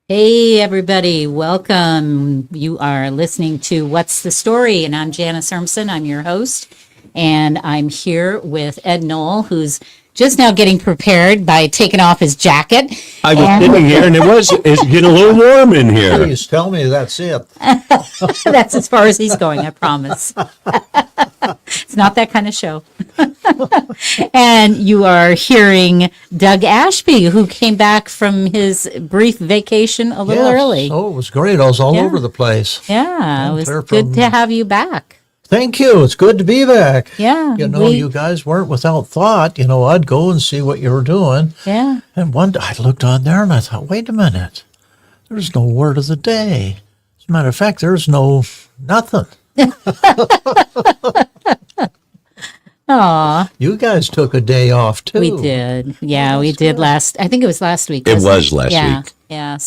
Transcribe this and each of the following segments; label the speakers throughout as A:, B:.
A: Hey, everybody, welcome. You are listening to What's the Story? And I'm Janice Hermson. I'm your host. And I'm here with Ed Knoll, who's just now getting prepared by taking off his jacket.
B: I was sitting here and it's getting a little warm in here.
C: Please tell me that's it.
A: That's as far as he's going, I promise. It's not that kind of show. And you are hearing Doug Ashby, who came back from his brief vacation a little early.
C: Oh, it was great. I was all over the place.
A: Yeah, it was good to have you back.
C: Thank you. It's good to be back.
A: Yeah.
C: You guys weren't without thought. I'd go and see what you were doing.
A: Yeah.
C: And one day I looked on there and I thought, wait a minute. There's no word of the day. As a matter of fact, there's nothing.
A: Aw.
C: You guys took a day off, too.
A: We did. Yeah, we did I think it was last week.
B: It was last week.
A: Yeah,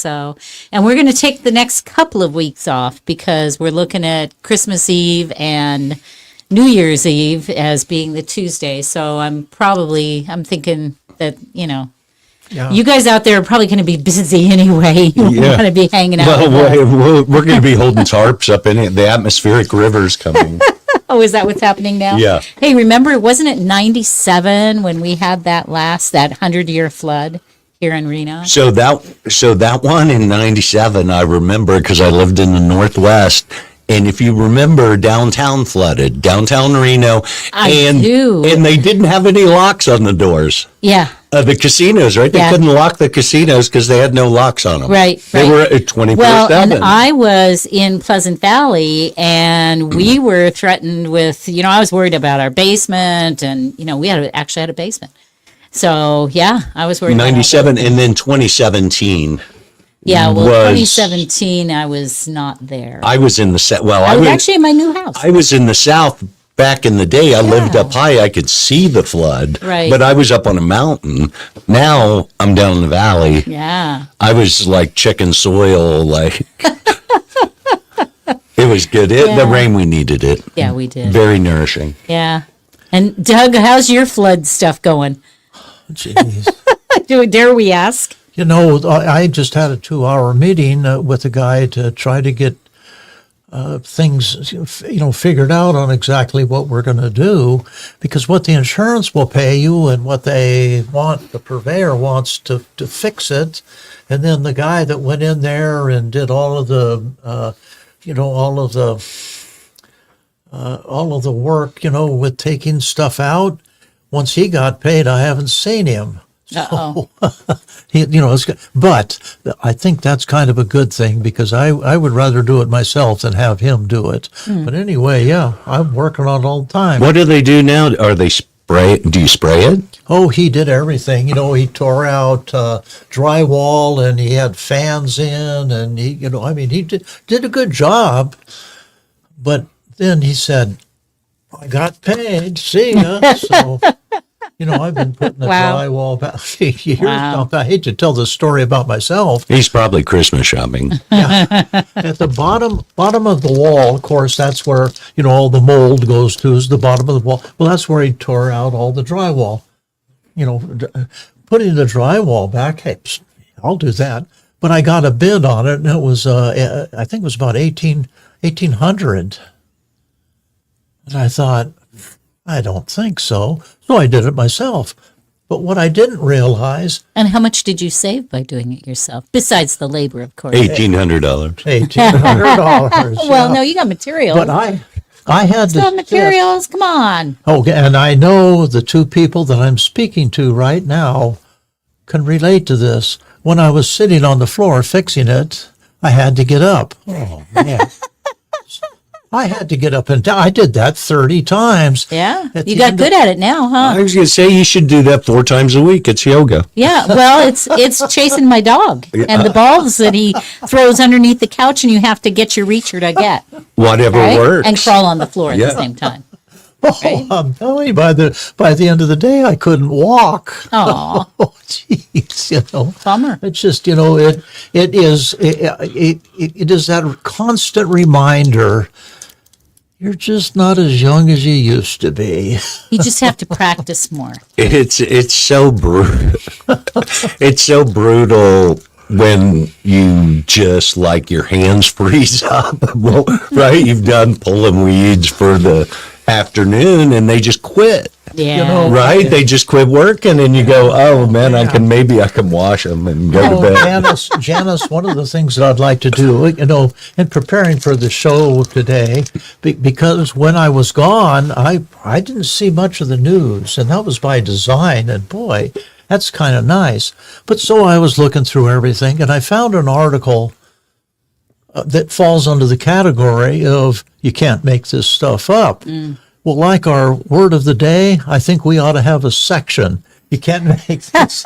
A: and we're going to take the next couple of weeks off because we're looking at Christmas Eve and New Year's Eve as being the Tuesday. So I'm thinking that, you guys out there are probably going to be busy anyway. You want to be hanging out.
B: Well, we're going to be holding tarps up in it. The atmospheric river's coming.
A: Oh, is that what's happening now?
B: Yeah.
A: Hey, remember, wasn't it 97 when we had that 100-year flood here in Reno?
B: So that one in 97, I remember because I lived in the Northwest. And if you remember, downtown flooded, downtown Reno.
A: I do.
B: And they didn't have any locks on the doors.
A: Yeah.
B: The casinos, right? They couldn't lock the casinos because they had no locks on them.
A: Right.
B: They were at 24/7.
A: Well, and I was in Pleasant Valley, and we were threatened with, I was worried about our basement, and, we actually had a basement. So, yeah, I was worried
B: 97 and then 2017.
A: Yeah, well, 2017, I was not there.
B: I was in the South. Well,
A: I was actually in my new house.
B: I was in the South back in the day. I lived up high. I could see the flood.
A: Right.
B: But I was up on a mountain. Now I'm down in the valley.
A: Yeah.
B: I was like chicken soil. Like it was good. The rain, we needed it.
A: Yeah, we did.
B: Very nourishing.
A: Yeah. And Doug, how's your flood stuff going?
C: Jeez.
A: Dare we ask?
C: I just had a 2-hour meeting with a guy to try to get things, figured out on exactly what we're going to do, because what the insurance will pay you and what they want, the purveyor wants to fix it, and then the guy that went in there and did all of the work, with taking stuff out. Once he got paid, I haven't seen him. So, it's good. But I think that's kind of a good thing because I would rather do it myself than have him do it. But anyway, I'm working on it all the time.
B: What do they do now? Are they spray? Do you spray it?
C: Oh, he did everything. He tore out drywall and he had fans in, and he did a good job. But then he said, "I got paid. See ya." So. I've been putting the drywall about years now. I hate to tell the story about myself.
B: He's probably Christmas shopping.
C: Yeah. At the bottom of the wall, of course, that's where, all the mold goes to, is the bottom of the wall. Well, that's where he tore out all the drywall. Putting the drywall back, hey, I'll do that. But I got a bid on it, and it was, I think it was about $1,800. And I thought, I don't think so. So I did it myself. But what I didn't realize...
A: And how much did you save by doing it yourself? Besides the labor, of course.
B: $1,800.
C: $1,800.
A: Well, no, you got materials.
C: But I had
A: the materials. Come on.
C: Okay, and I know the two people that I'm speaking to right now can relate to this. When I was sitting on the floor fixing it, I had to get up. Oh, man. I had to get up and down. I did that 30 times.
A: Yeah, you got good at it now, huh?
B: I was going to say you should do that 4 times a week. It's yoga.
A: Yeah, well, it's chasing my dog and the balls that he throws underneath the couch, and you have to get your reacher to get.
B: Whatever works.
A: And crawl on the floor at the same time.
C: Oh, I'm telling you, by the end of the day, I couldn't walk.
A: Oh,
C: jeez,
A: bummer.
C: It's just, it is that constant reminder. You're just not as young as you used to be.
A: You just have to practice more.
B: It's so brutal. It's so brutal when you just like your hands freeze up, well, right? You've done pulling weeds for the afternoon and they just quit.
A: Yeah.
B: Right? They just quit working and you go, oh man, I can wash them and go to bed.
C: Janice, one of the things that I'd like to do, in preparing for the show today, because when I was gone, I didn't see much of the news, and that was by design, and boy, that's kind of nice. But so I was looking through everything, and I found an article that falls under the category of you can't make this stuff up. Well, like our word of the day, I think we ought to have a section. You can't make this.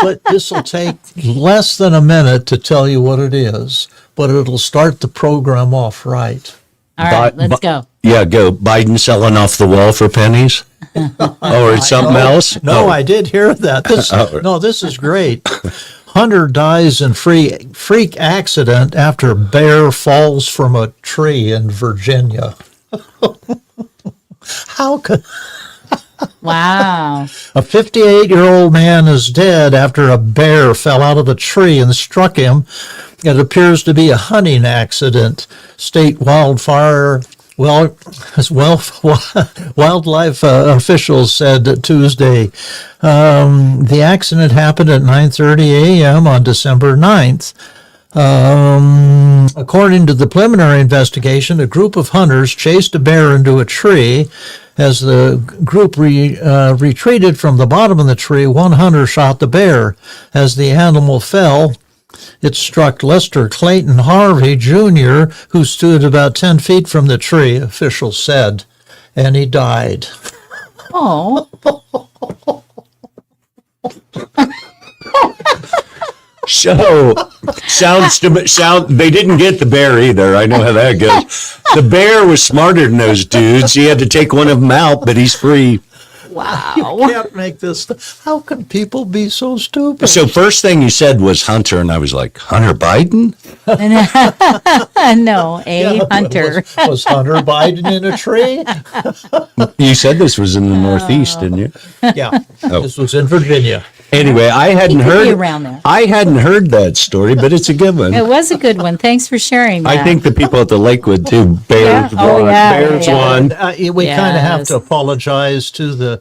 C: But this will take less than a minute to tell you what it is, but it'll start the program off right.
A: All right, let's go.
B: Yeah, go. Biden selling off the wall for pennies? Or it's something else?
C: No, I did hear that. This is great. Hunter dies in freak accident after bear falls from a tree in Virginia. How could...
A: Wow.
C: A 58-year-old man is dead after a bear fell out of a tree and struck him. It appears to be a hunting accident. State wildlife officials said Tuesday. The accident happened at 9:30 a.m. on December 9th. According to the preliminary investigation, a group of hunters chased a bear into a tree. As the group retreated from the bottom of the tree, one hunter shot the bear. As the animal fell, it struck Lester Clayton Harvey, Jr., who stood about 10 feet from the tree, officials said, and he died.
A: Oh.
B: So, they didn't get the bear either. I know how that goes. The bear was smarter than those dudes. He had to take one of them out, but he's free.
A: Wow.
C: You can't make this stuff. How can people be so stupid?
B: So first thing you said was Hunter, and I was like, Hunter Biden?
A: No, Hunter.
C: Was Hunter Biden in a tree?
B: You said this was in the Northeast, didn't you?
C: Yeah, This was in Virginia.
B: Anyway, I hadn't
A: could be
B: heard
A: around there.
B: I hadn't heard that story, but it's a good one.
A: It was a good one. Thanks for sharing that.
B: I think the people at the Lakewood too. Bears won. Bears won.
C: We kind of have to apologize to the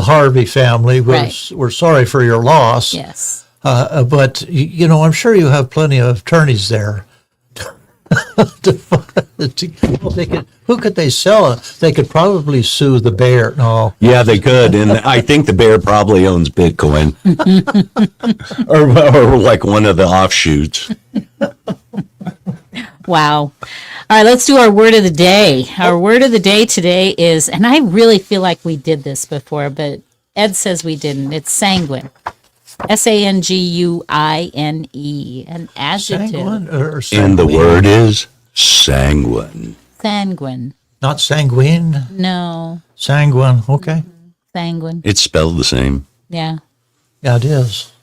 C: Harvey family. We're sorry for your loss.
A: Yes.
C: But I'm sure you have plenty of attorneys there. Who could they sell? They could probably sue the bear. No.
B: Yeah, they could, and I think the bear probably owns Bitcoin, or like one of the offshoots.
A: Wow. All right, let's do our word of the day. Our word of the day today is, and I really feel like we did this before, but Ed says we didn't. It's sanguine. Sanguine, an adjective.
C: Sanguine or
B: And the word is sanguine.
A: Sanguine.
C: Not sanguine.
A: No.
C: Sanguine. Okay.
A: Sanguine.
B: It's spelled the same.
A: Yeah.
C: Yeah, it is.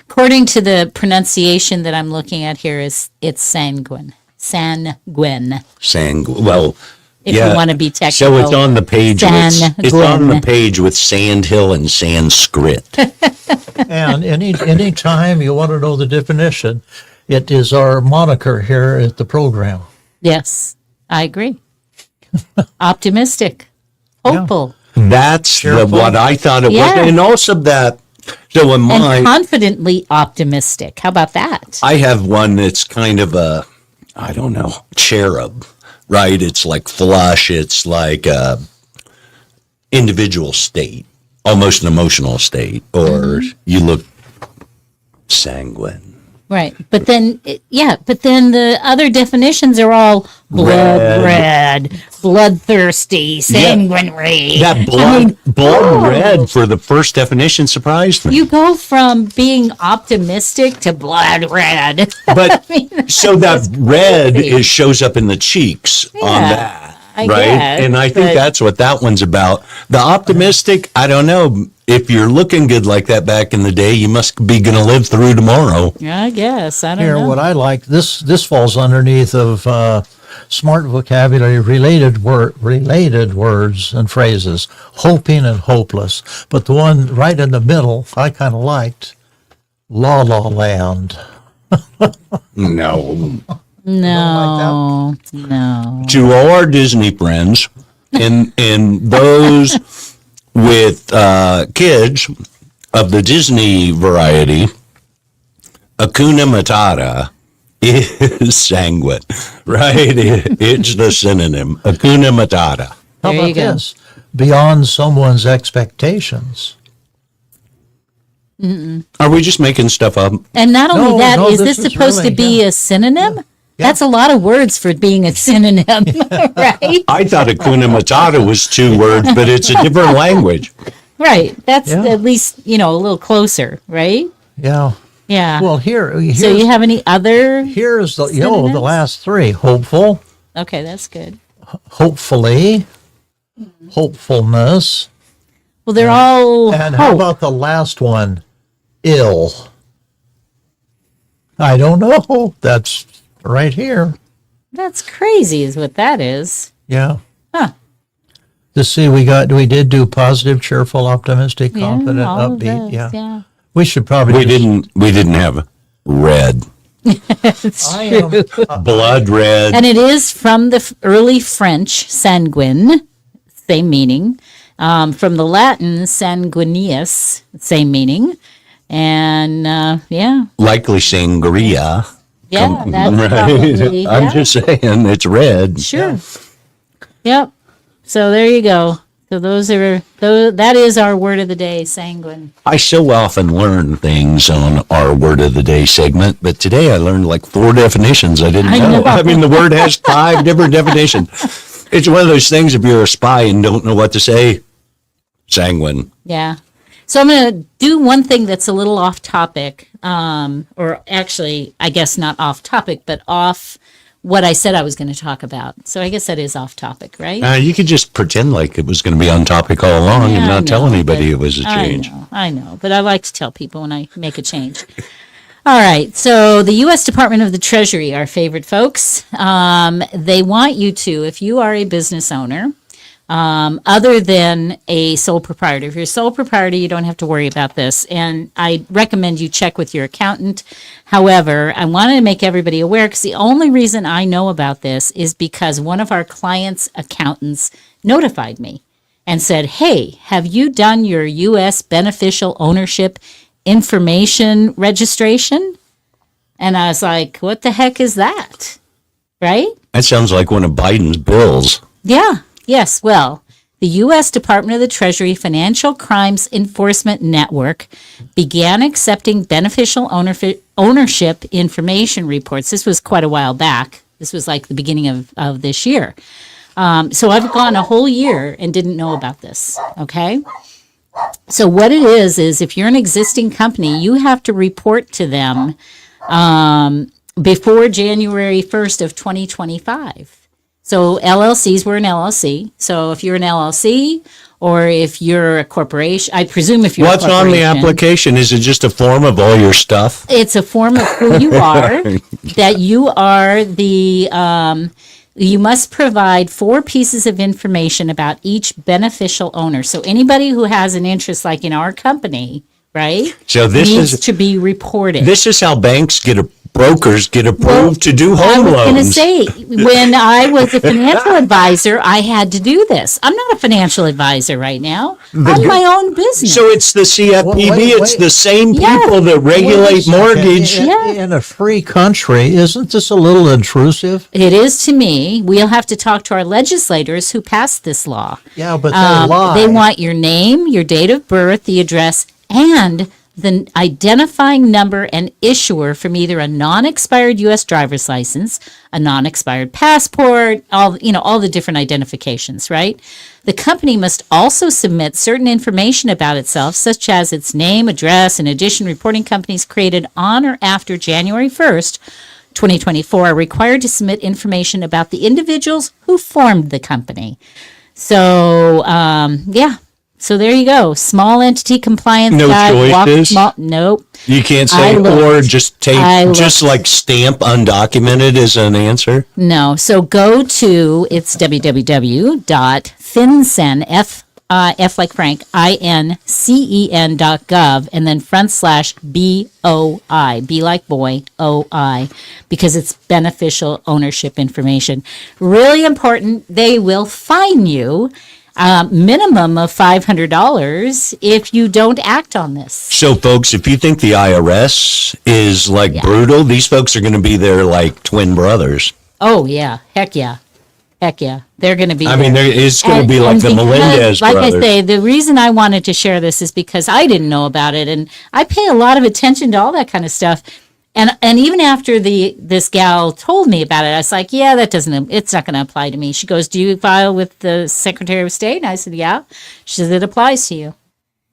A: According to the pronunciation that I'm looking at here, it's sanguine. Sanguine.
B: Sanguine. Well,
A: If you want to be technical.
B: So it's on the page. It's on the
A: Sanguine.
B: page with Sandhill and Sanskrit.
C: And any time you want to know the definition, it is our moniker here at the program.
A: Yes, I agree. Optimistic. Hopeful.
B: That's what I thought it
A: Yeah.
B: was, and also that. So in
A: And
B: mine,
A: confidently optimistic. How about that?
B: I have one that's kind of a, I don't know, cherub, right? It's like flush. It's like a individual state, almost an emotional state, or you look sanguine.
A: Right. But then the other definitions are all blood red, bloodthirsty, sanguinary.
B: That blood red for the first definition surprised me.
A: You go from being optimistic to blood red.
B: But so that red shows up in the cheeks on that,
A: I
B: right?
A: guess,
B: And I think
A: but-
B: that's what that one's about. The optimistic, I don't know. If you're looking good like that back in the day, you must be going to live through tomorrow.
A: I guess. I don't
C: Here,
A: know.
C: what I like, this falls underneath of smart vocabulary related words and phrases, hoping and hopeless. But the one right in the middle, I kind of liked, la la land.
B: No.
A: No, no.
B: To all our Disney friends and those with kids of the Disney variety, Hakuna Matata is sanguine, right? It's the synonym. Hakuna Matata.
C: How
A: There
C: about
A: you go.
C: this? Beyond someone's expectations.
B: Are we just making stuff up?
A: And not only
C: No,
A: that,
C: no,
A: is
C: this
A: this
C: is
A: supposed
C: really-
A: to be a synonym? That's a lot of words for being a synonym, right?
B: I thought Hakuna Matata was 2 words, but it's a different language.
A: Right. That's
C: Yeah.
A: at least, a little closer, right?
C: Yeah.
A: Yeah.
C: Well,
A: so you have any other?
C: here's the
A: synonyms?
C: the last 3: hopeful,
A: Okay, that's good.
C: hopefully, hopefulness,
A: Well, they're all
C: and how
A: hope.
C: about the last one? Ill. I don't know. That's right here.
A: That's crazy, is what that is.
C: Yeah.
A: Huh.
C: To see, we did do positive, cheerful, optimistic, confident,
A: all of
C: upbeat.
A: those,
C: Yeah. We should probably.
B: We didn't have red,
C: I am.
B: blood red.
A: And it is from the early French, sanguine, same meaning. From the Latin, sanguineus, same meaning. And yeah,
B: Likely sangria.
A: yeah, that's
B: Right.
A: probably,
B: I'm
A: yeah,
B: just saying it's red.
A: sure. Yep. So there you go. So that is our word of the day, sanguine.
B: I so often learn things on our word of the day segment, but today I learned like 4 definitions I didn't know.
A: know.
B: I mean, the word has 5 different definitions. It's one of those things, if you're a spy and don't know what to say, sanguine.
A: Yeah. So I'm going to do one thing that's a little off topic, or actually, I guess not off topic, but off what I said I was going to talk about. So I guess that is off topic, right?
B: You could just pretend like it was going to be on topic all along
A: Yeah,
B: and
A: I
B: not tell
A: know,
B: anybody
A: but
B: it was a change.
A: I know, but I like to tell people when I make a change. All right, so the U.S. Department of the Treasury, our favorite folks, they want you to, if you are a business owner, other than a sole proprietor. If you're a sole proprietor, you don't have to worry about this. And I recommend you check with your accountant. However, I wanted to make everybody aware because the only reason I know about this is because one of our clients' accountants notified me and said, hey, have you done your U.S. beneficial ownership information registration? And I was like, what the heck is that? Right?
B: That sounds like one of Biden's bills.
A: Yeah. Yes. Well, the U.S. Department of the Treasury Financial Crimes Enforcement Network began accepting beneficial ownership information reports. This was quite a while back. This was like the beginning of this year. So I've gone a whole year and didn't know about this. Okay. So what it is if you're an existing company, you have to report to them before January 1st of 2025. So LLCs, we're an LLC. So if you're an LLC or if you're a corporation, I presume if you're
B: What's
A: a
B: on the
A: corporation,
B: application? Is it just a form of all your stuff?
A: it's a form of who you are, that you are you must provide 4 pieces of information about each beneficial owner. So anybody who has an interest, like in our company, right,
B: So this
A: needs
B: is
A: to be reported.
B: this is how brokers get approved to do
A: I
B: home
A: was going to
B: loans.
A: say, when I was a financial advisor, I had to do this. I'm not a financial advisor right now. I'm my own business.
B: So it's the CFPB.
C: Wait,
B: It's the same
A: Yeah.
B: people that regulate mortgage.
A: Yeah.
C: In a free country, isn't this a little intrusive?
A: It is to me. We'll have to talk to our legislators who passed this law.
C: Yeah, but they lie.
A: They want your name, your date of birth, the address, and the identifying number and issuer from either a non-expired U.S. driver's license, a non-expired passport, all the different identifications, right? The company must also submit certain information about itself, such as its name, address. In addition, reporting companies created on or after January 1st, 2024 are required to submit information about the individuals who formed the company. So, yeah. So there you go. Small entity compliance
B: No
A: guide.
B: choices?
A: Nope.
B: You can't
A: I
B: say
A: looked.
B: or just
A: I
B: just
A: looked.
B: like stamp undocumented as an answer.
A: No. So go to, it's www.finsen, F like Frank, INCEN.gov, and then /BOI, B like boy, OI, because it's beneficial ownership information. Really important. They will fine you minimum of $500 if you don't act on this.
B: So, folks, if you think the IRS is like brutal, these folks are going to be their like twin brothers.
A: Oh, yeah. Heck yeah. Heck yeah. They're going to be
B: I mean, it's going to be like
A: and
B: the
A: because,
B: Melendez
A: like
B: brothers.
A: I say, the reason I wanted to share this is because I didn't know about it, and I pay a lot of attention to all that kind of stuff. And even after this gal told me about it, I was like, yeah, it's not going to apply to me. She goes, do you file with the Secretary of State? And I said, yeah. She said, it applies to you.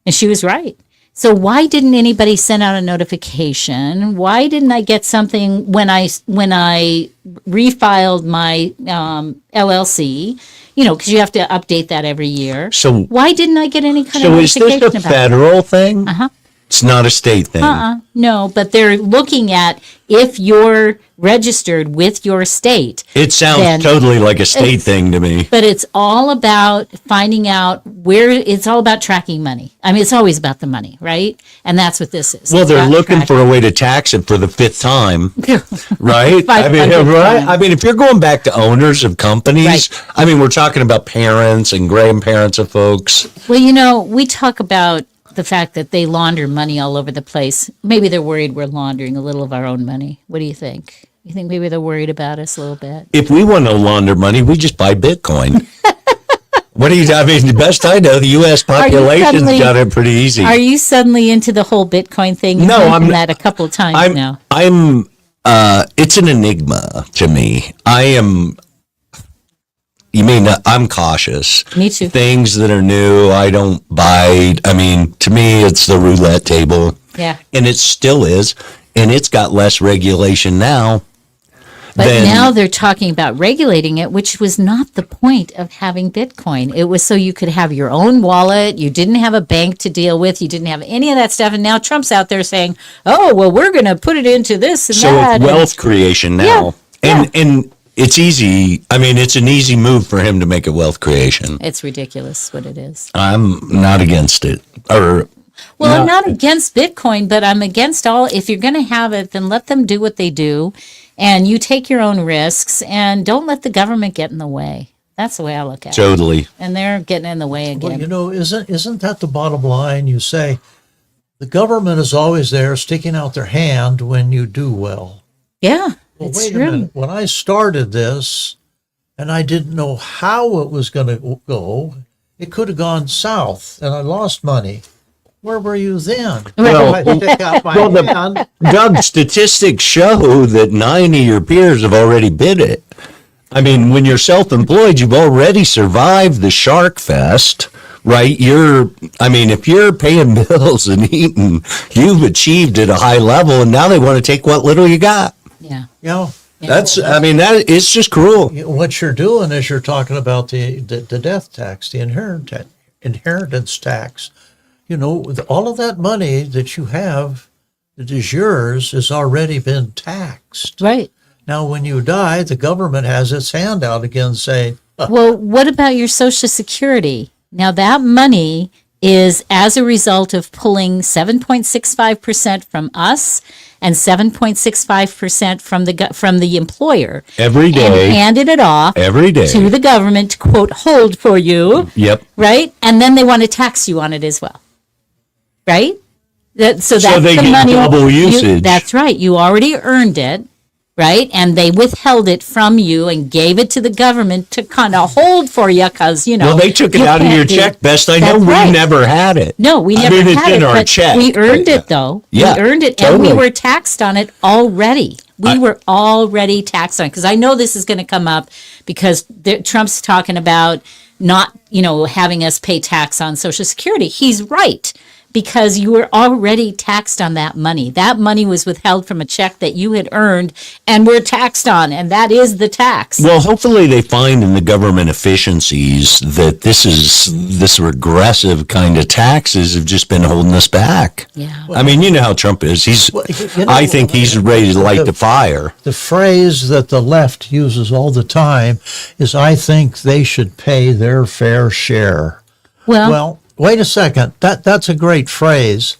A: And she was right. So why didn't anybody send out a notification? Why didn't I get something when I refiled my LLC? You know, because you have to update that every year.
B: So
A: why didn't I get any kind
B: So
A: of
B: is
A: notification
B: this a
A: about it?
B: federal thing?
A: Uh-huh.
B: It's not a state thing.
A: No, but they're looking at if you're registered with your state.
B: It sounds
A: Then
B: totally like a state thing to me.
A: But it's all about finding out it's all about tracking money. I mean, it's always about the money, right? And that's what this is.
B: Well,
A: It's
B: they're
A: about
B: looking
A: tracking.
B: for a way to tax it for the fifth time, right? I mean,
A: 500th
B: right?
A: time.
B: I mean, if you're going back to owners of companies,
A: Right.
B: I mean, we're talking about parents and grandparents of folks.
A: Well, you know, we talk about the fact that they launder money all over the place. Maybe they're worried we're laundering a little of our own money. What do you think? You think maybe they're worried about us a little bit?
B: If we want to launder money, we just buy Bitcoin. What do you? I mean, the best I know, the U.S. population's
A: suddenly-
B: got it pretty easy.
A: Are you suddenly into the whole Bitcoin thing? You've
B: No,
A: mentioned
B: I'm-
A: that a couple of times now.
B: It's an enigma to me. I'm cautious.
A: Me too.
B: Things that are new, I don't buy. I mean, to me, it's the roulette table.
A: Yeah.
B: And it still is. And it's got less regulation now.
A: But
B: than-
A: now they're talking about regulating it, which was not the point of having Bitcoin. It was so you could have your own wallet. You didn't have a bank to deal with. You didn't have any of that stuff. And now Trump's out there saying, oh, well, we're going to put it into this and
B: So
A: that.
B: it's wealth creation now.
A: Yeah.
B: And it's easy. I mean, it's an easy move for him to make it wealth creation.
A: It's ridiculous what it is.
B: I'm not against it.
A: Well, I'm not against Bitcoin, but I'm against if you're going to have it, then let them do what they do. And you take your own risks and don't let the government get in the way. That's the way I look at it.
B: Totally.
A: And they're getting in the way again.
C: Well, you know, isn't that the bottom line? You say the government is always there sticking out their hand when you do well.
A: Yeah,
C: Well,
A: it's
C: wait a
A: true.
C: minute. When I started this and I didn't know how it was going to go, it could have gone south and I lost money. Where were you then?
B: Well,
C: I stick out my hand.
B: Doug, statistics show that 9 of your peers have already bid it. I mean, when you're self-employed, you've already survived the shark fest, right? If you're paying bills and eating, you've achieved at a high level, and now they want to take what little you got.
A: Yeah.
C: Yeah.
B: It's just cruel.
C: What you're doing is you're talking about the death tax, the inheritance tax. You know, all of that money that you have that is yours has already been taxed.
A: Right.
C: Now, when you die, the government has its hand out again saying,
A: Well, what about your Social Security? Now, that money is as a result of pulling 7.65% from us and 7.65% from the employer.
B: Every day.
A: And handed it off
B: Every day.
A: to the government to, quote, hold for you.
B: Yep.
A: Right? And then they want to tax you on it as well. Right? So that's
B: they
A: the
B: get
A: money.
B: double usage.
A: That's right. You already earned it. Right? And they withheld it from you and gave it to the government to kind of hold for you because,
B: Well, they took it out of your check. Best I know,
A: That's
B: we
A: right.
B: never had it.
A: No, we never
B: it's
A: had
B: in
A: it,
B: our
A: but
B: check.
A: we earned it, though.
B: Yeah,
A: We earned it,
B: totally.
A: and we were taxed on it already. We were already taxed on it because I know this is going to come up because Trump's talking about not, having us pay tax on Social Security. He's right. Because you were already taxed on that money. That money was withheld from a check that you had earned and were taxed on, and that is the tax.
B: Well, hopefully they find in the government efficiencies that this regressive kind of taxes have just been holding us back.
A: Yeah.
B: I mean, you know how Trump is. I think he's ready to light the fire.
C: the phrase that the left uses all the time is, I think they should pay their fair share. Well, wait a second. That's a great phrase.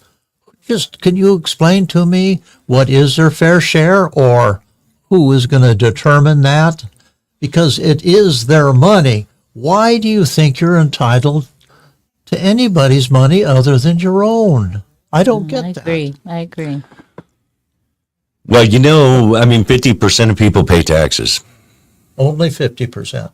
C: Just can you explain to me what is their fair share, or who is going to determine that? Because it is their money. Why do you think you're entitled to anybody's money other than your own? I don't get
A: I
C: that.
A: agree. I agree.
B: Well, 50% of people pay taxes.
C: Only 50%.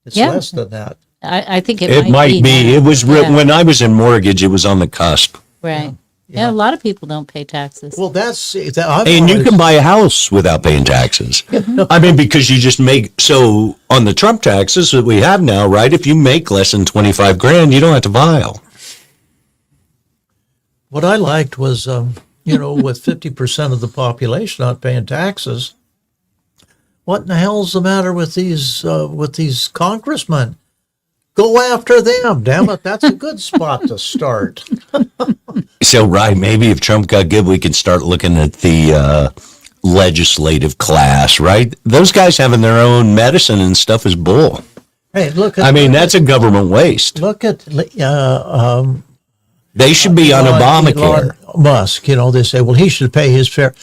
C: It's
A: Yeah.
C: less than that.
A: I think
B: It might be.
A: now.
B: It was
A: Yeah.
B: when I was in mortgage, it was on the cusp.
A: Right. Yeah, a lot of people don't pay taxes.
C: Well, that's I've
B: And you
C: always-
B: can buy a house without paying taxes. Because you just so on the Trump taxes that we have now, right? If you make less than 25 grand, you don't have to file.
C: What I liked was, with 50% of the population not paying taxes, what in the hell's the matter with these congressmen? Go after them, damn it! That's a good spot to start.
B: So, right, maybe if Trump got good, we could start looking at the legislative class, right? Those guys having their own medicine and stuff is bull.
C: Hey, look at
B: That's a government waste.
C: look at
B: They should be on Obamacare.
C: Elon Musk. They say, well, he should pay his fair.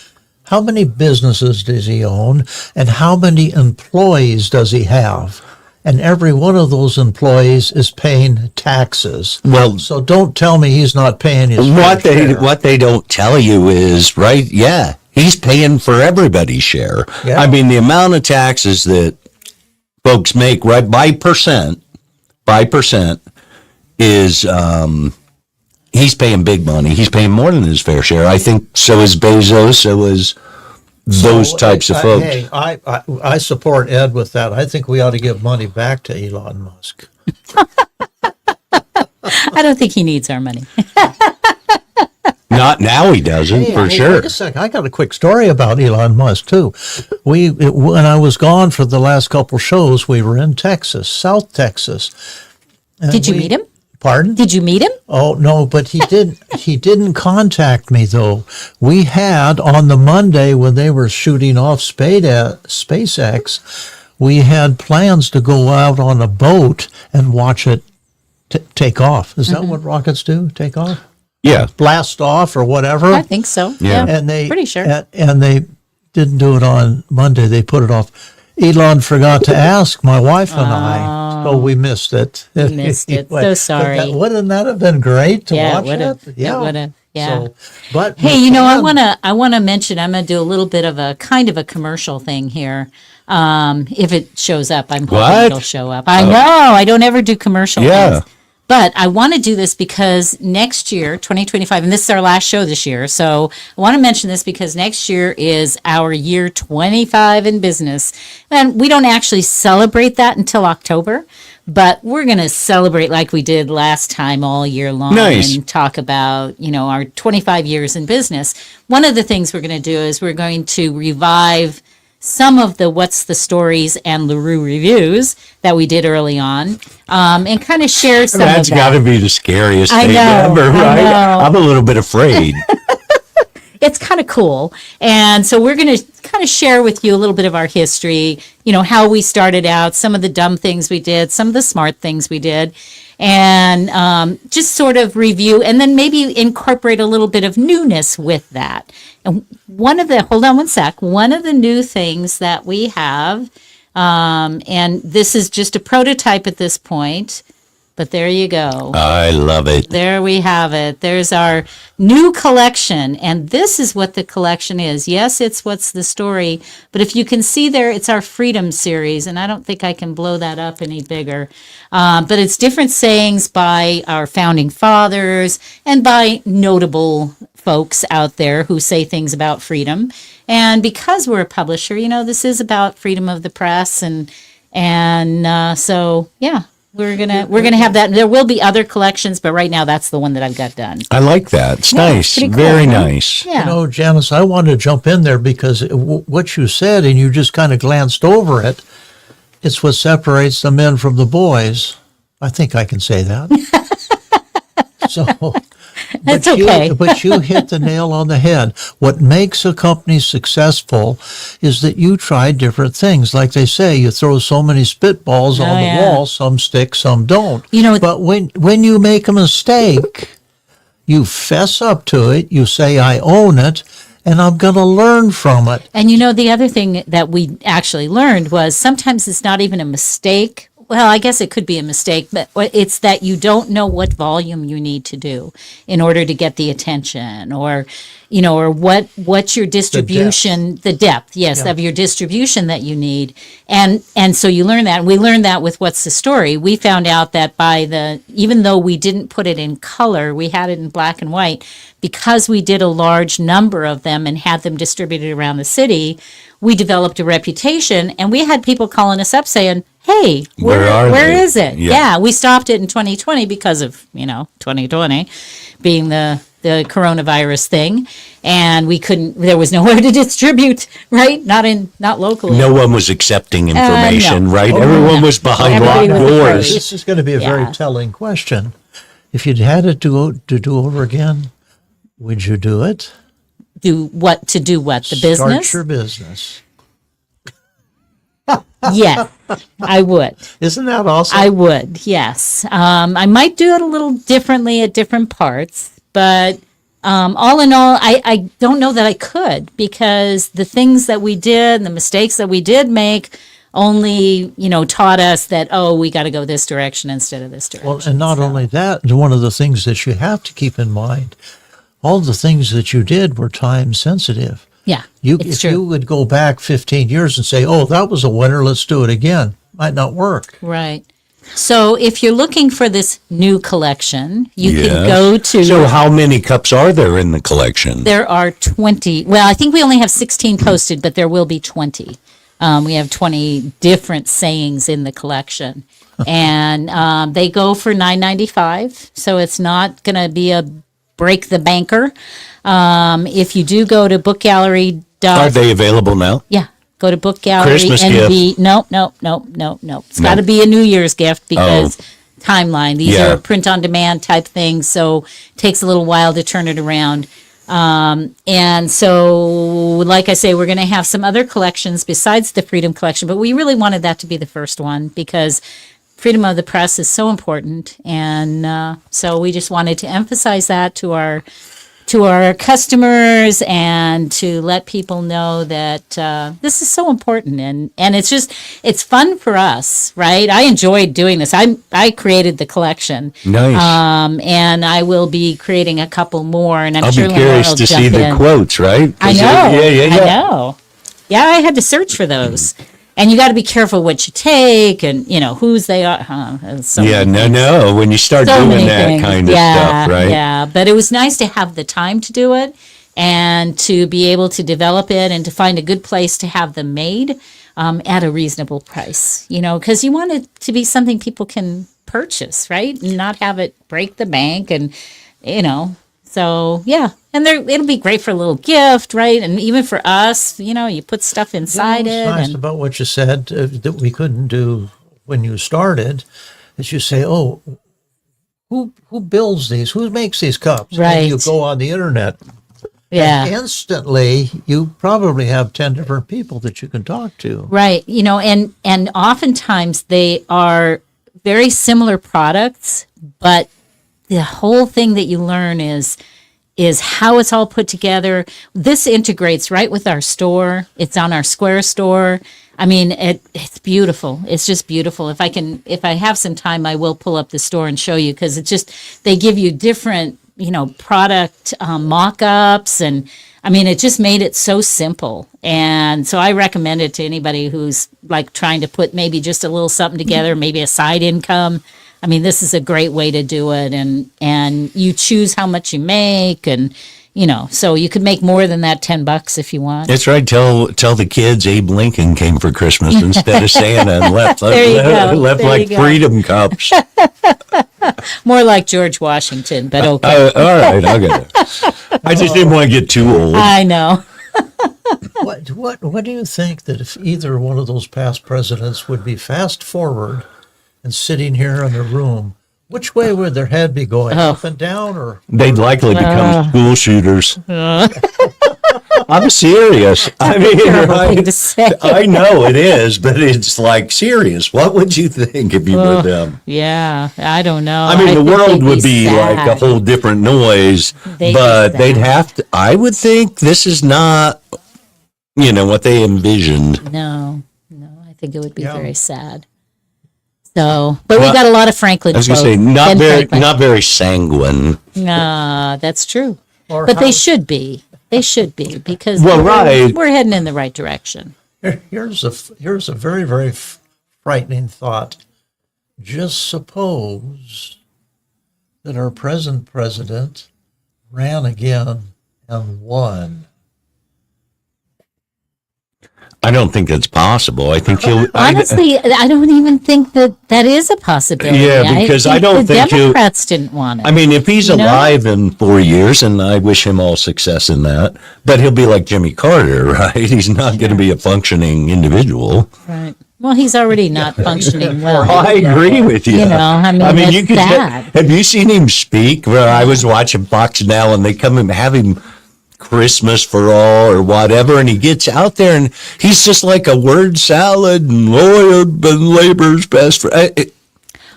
C: How many businesses does he own, and how many employees does he have? And every one of those employees is paying taxes.
B: Well,
C: So don't tell me he's not paying his
B: what
C: fair share.
B: what they don't tell you is, right, yeah, he's paying for everybody's share.
C: Yeah.
B: The amount of taxes that folks make, right, by percent is he's paying big money. He's paying more than his fair share. I think so is Bezos, so is those types of folks.
C: Hey, I support Ed with that. I think we ought to give money back to Elon Musk.
A: I don't think he needs our money.
B: Not now he doesn't, for sure.
C: Wait a second. I got a quick story about Elon Musk, too. When I was gone for the last couple shows, we were in Texas, South Texas. And
A: Did you meet him?
C: Pardon?
A: Did you meet him?
C: Oh, no, but he didn't. He didn't contact me, though. We had, on the Monday when they were shooting off SpaceX, we had plans to go out on a boat and watch it take off. Is that what rockets do? Take off?
B: Yeah.
C: Blast off or whatever?
A: I think so.
B: Yeah.
C: And they
A: pretty sure.
C: and they didn't do it on Monday. They put it off. Elon forgot to ask my wife and I, so we missed it.
A: We missed it.
C: Anyway,
A: So sorry.
C: but wouldn't that have been great to
A: Yeah, it
C: watch
A: would've.
C: it?
A: It would've. Yeah.
C: So, but
A: Hey, I want to mention. I'm going to do a little bit of a kind of a commercial thing here. If it shows up, I'm hoping
B: What?
A: it'll show up. I know I don't ever do commercial
B: Yeah.
A: things. But I want to do this because next year, 2025, and this is our last show this year. So I want to mention this because next year is our year 25 in business. And we don't actually celebrate that until October, but we're going to celebrate like we did last time all year long
B: Nice.
A: and talk about, our 25 years in business. One of the things we're going to do is we're going to revive some of the What's the Stories and LaRue reviews that we did early on, and kind of share some
B: That's
A: of
B: got
A: that.
B: to be the scariest
A: I
B: thing
A: know,
B: ever,
A: I
B: right?
A: know.
B: I'm a little bit afraid.
A: It's kind of cool. And so we're going to kind of share with you a little bit of our history, how we started out, some of the dumb things we did, some of the smart things we did, and just sort of review and then maybe incorporate a little bit of newness with that. And hold on one sec, one of the new things that we have, and this is just a prototype at this point, but there you go.
B: I love it.
A: There we have it. There's our new collection. And this is what the collection is. Yes, it's What's the Story. But if you can see there, it's our Freedom series. And I don't think I can blow that up any bigger. But it's different sayings by our founding fathers and by notable folks out there who say things about freedom. And because we're a publisher, this is about freedom of the press. And so, yeah. We're gonna have that. There will be other collections, but right now that's the one that I've got done.
B: I like that. It's nice.
A: pretty cool,
B: Very
A: huh?
B: nice.
A: Yeah.
C: Janice, I wanted to jump in there because what you said, and you just kind of glanced over it, it's what separates the men from the boys. I think I can say that. So,
A: That's
C: But
A: okay.
C: but you hit the nail on the head. What makes a company successful is that you try different things. Like they say, you throw so many spitballs on the
A: yeah.
C: wall, some stick, some don't. But when you make a mistake, you fess up to it, you say, I own it, and I'm going to learn from it.
A: And the other thing that we actually learned was sometimes it's not even a mistake. Well, I guess it could be a mistake, but it's that you don't know what volume you need to do in order to get the attention, or what's your distribution, the depth, yes,
C: Yeah.
A: of your distribution that you need. And so you learn that. And we learned that with What's the Story. We found out that even though we didn't put it in color, we had it in black and white, because we did a large number of them and had them distributed around the city, we developed a reputation, and we had people calling us up saying, hey, where is it? Yeah, we stopped it in 2020 because of, 2020 being the coronavirus thing, and there was nowhere to distribute, right? Not locally.
B: No one was accepting information,
A: no.
B: right? Everyone was behind
A: Everybody
B: locked
A: was
B: doors.
A: afraid.
C: This is going to be a very
A: Yeah.
C: telling question. If you'd had it to do over again, would you do it?
A: Do what? The business?
C: Start your business.
A: Yes, I would.
C: Isn't that awesome?
A: I would, yes. I might do it a little differently at different parts, but all in all, I don't know that I could, because the things that we did, the mistakes that we did make, only taught us that, we got to go this direction instead of this direction.
C: Well, and not only that, one of the things that you have to keep in mind, all the things that you did were time sensitive.
A: Yeah,
C: If
A: it's true.
C: you would go back 15 years and say, that was a winner, let's do it again, might not work.
A: Right. So if you're looking for this new collection, you can
B: Yes.
A: go to.
B: So how many cups are there in the collection?
A: There are 20. Well, I think we only have 16 posted, but there will be 20. We have 20 different sayings in the collection, and they go for $9.95. So it's not going to be a break the banker. If you do go to Book Gallery.
B: Are they available now?
A: Yeah. Go to Book Gallery.
B: Christmas gift.
A: No. It's got to be a New Year's gift, because timeline. These
B: Yeah.
A: are print on demand type things, so it takes a little while to turn it around. And so, like I say, we're going to have some other collections besides the Freedom Collection, but we really wanted that to be the first one, because freedom of the press is so important. And so we just wanted to emphasize that to our customers, and to let people know that this is so important, and it's fun for us, right? I enjoyed doing this. I created the collection.
B: Nice.
A: And I will be creating a couple more, and
B: I'll
A: sure
B: be
A: Lenore
B: curious
A: will
B: to
A: jump
B: see the
A: in.
B: quotes, right?
A: I
B: 'Cause
A: know.
B: Yeah.
A: I know. Yeah, I had to search for those. And you got to be careful what you take, and whose they are. So
B: Yeah,
A: many things.
B: no. When you start
A: So
B: doing
A: many
B: that
A: things.
B: kind of stuff, right?
A: Yeah, but it was nice to have the time to do it, and to be able to develop it, and to find a good place to have them made at a reasonable price. Because you want it to be something people can purchase, right? And not have it break the bank, and So yeah, and it'll be great for a little gift, right? And even for us, you put stuff inside
C: What's
A: it.
C: nice
A: And
C: about what you said that we couldn't do when you started is you say, who builds these? Who makes these cups?
A: Right.
C: And you go on the internet.
A: yeah,
C: And instantly, you probably have 10 different people that you can talk to.
A: right. And oftentimes they are very similar products, but the whole thing that you learn is how it's all put together. This integrates right with our store. It's on our Square store. I mean, it's beautiful. It's just beautiful. If I have some time, I will pull up the store and show you, because they give you different, product mock-ups, and I mean, it just made it so simple. And so I recommend it to anybody who's like trying to put maybe just a little something together, maybe a side income. I mean, this is a great way to do it, and you choose how much you make, and so you could make more than that $10 if you want.
B: That's right. Tell the kids Abe Lincoln came for Christmas instead of Santa, and left
A: There you go.
B: left
A: There
B: like
A: you go.
B: freedom cups.
A: More like George Washington, but okay.
B: All right, I'll get it. I just didn't want to get too old.
A: I know.
C: What do you think that if either one of those past presidents would be fast forward and sitting here in the room, Which way would their head be going?
A: Oh.
C: Up and down, or
B: They'd likely become school shooters. I'm serious. I mean,
A: Terrible
B: right?
A: thing to say.
B: I know it is, but it's like serious. What would you think if you were them?
A: Yeah, I don't know.
B: I mean, the
A: think
B: world
A: they'd
B: would be like a
A: sad.
B: whole different noise,
A: They'd be
B: but they'd
A: sad.
B: have to, I would think this is not, what they envisioned.
A: No, I think it would be
C: Yeah.
A: very sad. So, but
B: Well,
A: we got a lot of Franklin
B: I was going
A: quotes.
B: to say,
A: Ben
B: not very sanguine.
A: That's true.
C: Or
A: But
C: how-
A: they should be. They should be because
B: Well, right.
A: we're heading in the right direction.
C: here's a very, very frightening thought. Just suppose that our present president ran again and won.
B: I don't think that's possible. I think he'll.
A: Honestly, I don't even think that is a possibility.
B: Yeah, because I don't
A: the
B: think he'll-
A: Democrats didn't want it.
B: I mean, if he's
A: You know?
B: alive in 4 years, and I wish him all success in that, but he'll be like Jimmy Carter, right? He's not going to be a functioning individual.
A: Right. Well, he's already not functioning well.
B: I agree with you.
A: You know, I mean,
B: you
A: it's
B: could.
A: sad.
B: Have you seen him speak? Where I was watching Fox Now, and they come and have him Christmas for all or whatever, and he gets out there, and he's just like a word salad and Lord and labor's best friend.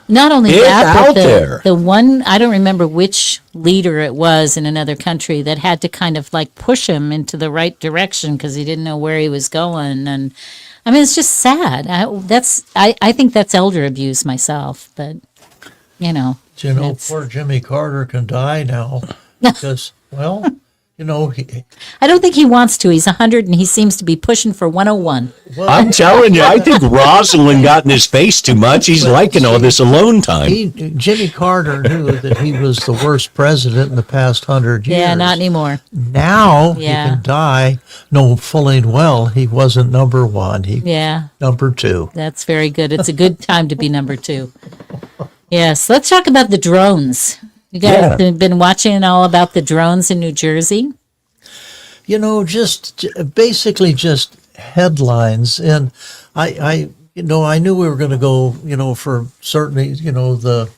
A: Not only
B: It's
A: that,
B: out
A: but
B: there.
A: the one, I don't remember which leader it was in another country that had to kind of like push him into the right direction because he didn't know where he was going. And I mean, it's just sad. I think that's elder abuse myself, but That's-
C: Poor Jimmy Carter can die now because, well,
A: I don't think he wants to. He's 100 and he seems to be pushing for 101.
B: I'm telling you, I think Rosalind got in his face too much. He's liking all this alone time.
C: Jimmy Carter knew that he was the worst president in the past 100 years.
A: Yeah, not anymore.
C: Now he
A: Yeah.
C: can die, knowing full and well he wasn't number one. He
A: Yeah,
C: number two.
A: that's very good. It's a good time to be number 2. Yes, let's talk about the drones. You guys have been watching all about the drones in New Jersey?
C: Just basically just headlines. And I knew we were going to go, for certainly, to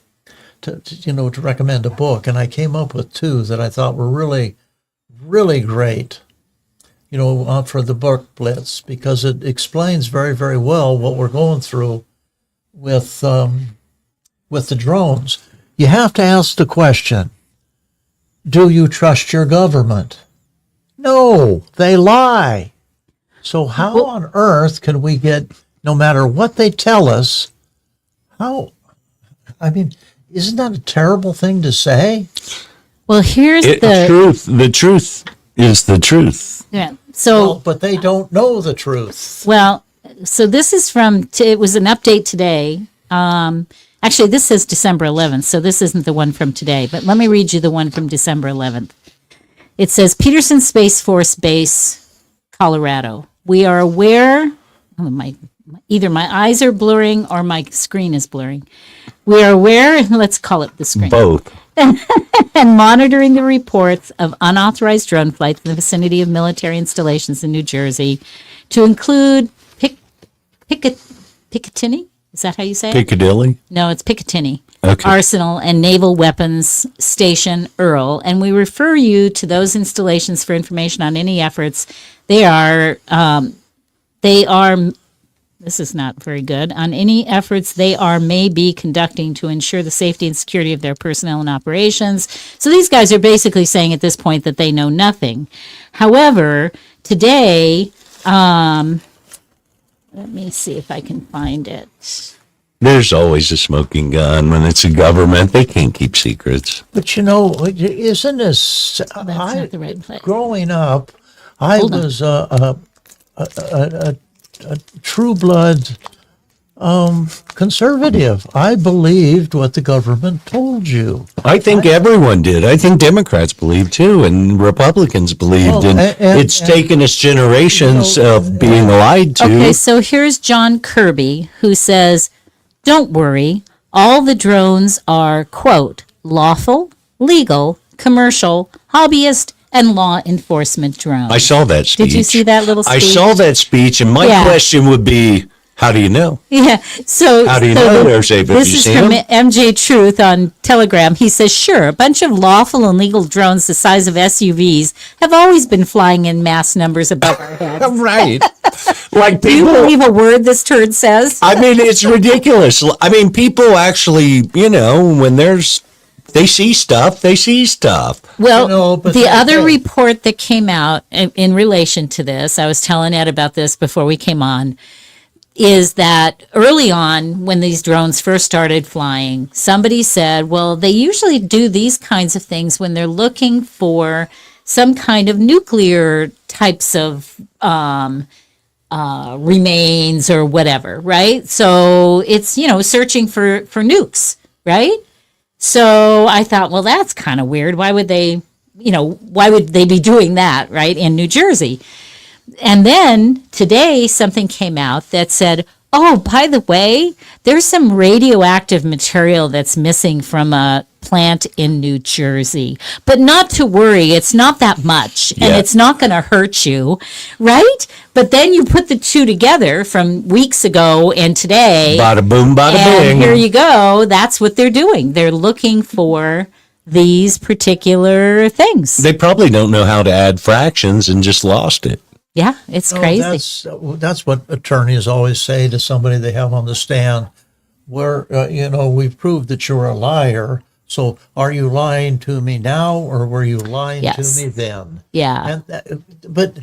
C: recommend a book. And I came up with 2 that I thought were really, really great, for the book blitz, because it explains very, very well what we're going through with the drones. You have to ask the question, do you trust your government? No, they lie. So how on earth can we get, no matter what they tell us, isn't that a terrible thing to say?
A: Well, here's
B: The truth is the truth.
A: Yeah.
C: Well,
A: So,
C: but they don't know the truth.
A: so this is it was an update today. Actually, this says December 11th, so this isn't the one from today, but let me read you the one from December 11th. It says, Peterson Space Force Base, Colorado. We are aware, either my eyes are blurring or my screen is blurring. We are aware, let's call it the screen,
B: Both.
A: and monitoring the reports of unauthorized drone flights in the vicinity of military installations in New Jersey, to include Picatinny? Is that how you say it?
B: Piccadilly?
A: No, it's Picatinny.
B: Okay.
A: Arsenal and Naval Weapons Station, Earl. And we refer you to those installations for information on any efforts. They are, this is not very good, on any efforts they may be conducting to ensure the safety and security of their personnel and operations. So these guys are basically saying at this point that they know nothing. However, today, let me see if I can find it.
B: There's always a smoking gun when it's a government. They can't keep secrets.
C: But isn't this?
A: That's not the right place.
C: Growing up, I
A: Hold on.
C: was a true blood conservative. I believed what the government told you.
B: I think everyone did. I think Democrats believe too, and Republicans believed.
C: Well,
B: and it's taken us generations of being lied to.
A: Okay, so here's John Kirby, who says, don't worry, all the drones are, quote, lawful, legal, commercial, hobbyist, and law enforcement drones.
B: I saw that speech.
A: Did you see that little
B: I
A: speech?
B: saw that speech, and my
A: Yeah.
B: question would be, How do you know?
A: Yeah. So
B: How do you know they're safe if
A: This
B: you
A: is
B: see
A: from
B: them?
A: MJ Truth on Telegram. He says, sure, a bunch of lawful and legal drones the size of SUVs have always been flying in mass numbers above our heads.
B: Right. Like
A: Do you
B: people,
A: believe a word this turd says?
B: I mean, it's ridiculous. I mean, people actually, when they see stuff, they see stuff.
A: Well,
C: but
A: the other
C: hey.
A: report that came out in relation to this, I was telling Ed about this before we came on, is that early on, when these drones first started flying, somebody said, well, they usually do these kinds of things when they're looking for some kind of nuclear types of remains or whatever, right? So it's, searching for nukes, right? So I thought, well, that's kind of weird. Why would they be doing that, right, in New Jersey? And then today something came out that said, oh, by the way, there's some radioactive material that's missing from a plant in New Jersey. But not to worry, it's not that much, and
B: Yeah.
A: it's not going to hurt you, right? But then you put the two together from weeks ago and today.
B: Bada boom, bada
A: And
B: bing.
A: here you go. That's what they're doing. They're looking for these particular things.
B: They probably don't know how to add fractions and just lost it.
A: Yeah, it's
C: No,
A: crazy.
C: That's what attorneys always say to somebody they have on the stand. Where we've proved that you're a liar. So are you lying to me now, or were you lying
A: Yes.
C: to me then?
A: Yeah.
C: But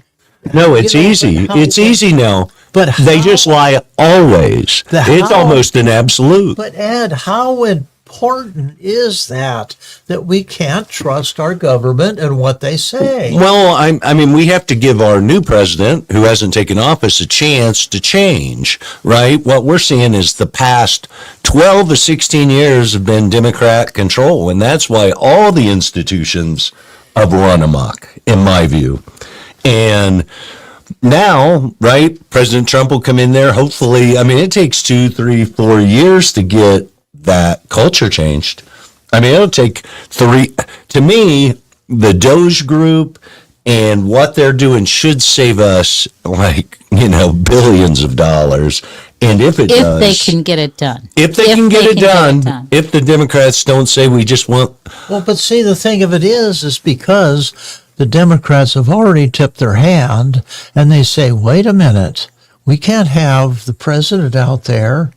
B: No, it's
C: You know,
B: easy.
C: but how-
B: It's easy now.
C: But
B: they
C: how-
B: just lie always.
C: The
B: It's
C: how-
B: almost an absolute.
C: But Ed, how important is that we can't trust our government and what they say?
B: Well, I mean, we have to give our new president, who hasn't taken office, a chance to change, right? What we're seeing is the past 12 to 16 years have been Democrat control, and that's why all the institutions have run amok, in my view. And now, right, President Trump will come in there, hopefully. I mean, it takes 2, 3, 4 years to get that culture changed. I mean, it'll take 3. To me, the Doge group and what they're doing should save us, billions of dollars. And if it
A: If
B: does,
A: they can get it done.
B: if they can get it done, if the Democrats don't say we just want,
C: Well, but see, the thing of it is because the Democrats have already tipped their hand and they say, wait a minute, we can't have the president out there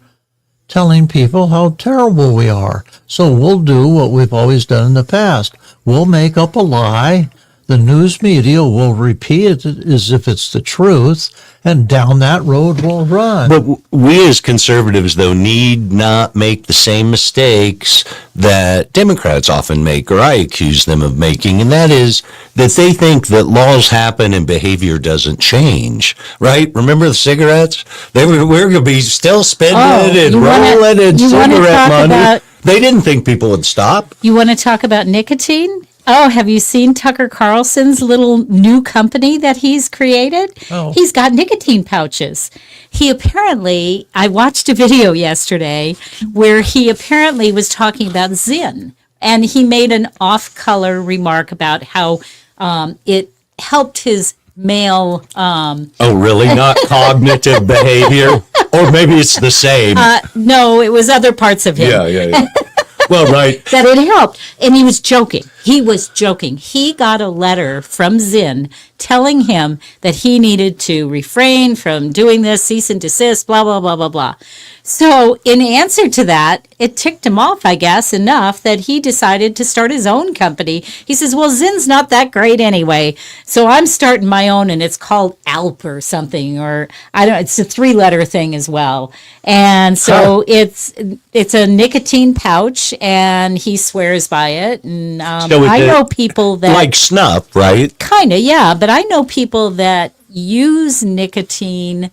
C: telling people how terrible we are. So we'll do what we've always done in the past. We'll make up a lie. The news media will repeat it as if it's the truth, and down that road we'll run.
B: but we as conservatives, though, need not make the same mistakes that Democrats often make, or I accuse them of making, and that is that they think that laws happen and behavior doesn't change, right? Remember the cigarettes? We're going to be still spending and rolling in cigarette money. They didn't think people would stop.
A: You want to talk about nicotine? Oh, have you seen Tucker Carlson's little new company that he's created?
C: Oh.
A: He's got nicotine pouches. I watched a video yesterday where he apparently was talking about Zyn, and he made an off-color remark about how it helped his male.
B: Oh, really? Not cognitive behavior? Or maybe it's the same.
A: No, it was other parts of him.
B: Yeah. Well, right.
A: That it helped. And he was joking. He got a letter from Zyn telling him that he needed to refrain from doing this, cease and desist, blah, blah, blah, blah, blah. So in answer to that, it ticked him off, I guess, enough that he decided to start his own company. He says, well, Zyn's not that great anyway, so I'm starting my own, and it's called Alp or something, or it's a 3-letter thing as well. And so it's a nicotine pouch, and he swears by it. And
B: So
A: I know people that
B: like snuff, right?
A: kind of, yeah, but I know people that use nicotine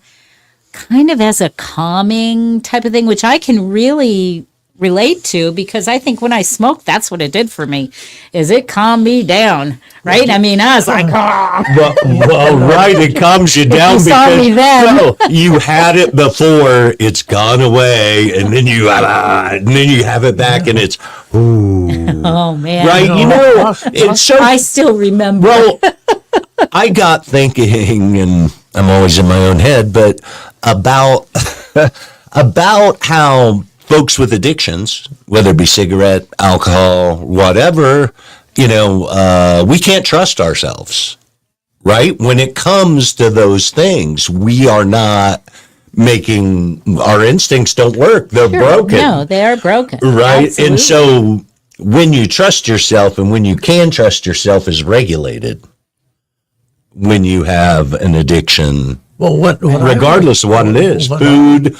A: kind of as a calming type of thing, which I can really relate to, because I think when I smoked, that's what it did for me, is it calmed me down, right? I mean, I was like,
B: Well, right, it calms you down
A: you saw
B: because
A: me then.
B: no, you had it before, it's gone away, and then you have it back, and it's
A: oh man,
B: right. It's so.
A: I still remember.
B: Well, I got thinking, and I'm always in my own head, but about about how folks with addictions, whether it be cigarette, alcohol, whatever, we can't trust ourselves, right? When it comes to those things, we are not our instincts don't work. They're broken.
A: No, they are broken.
B: Right.
A: Absolutely.
B: And so when you trust yourself and when you can trust yourself is regulated when you have an addiction,
C: Well,
B: regardless of what it is, food.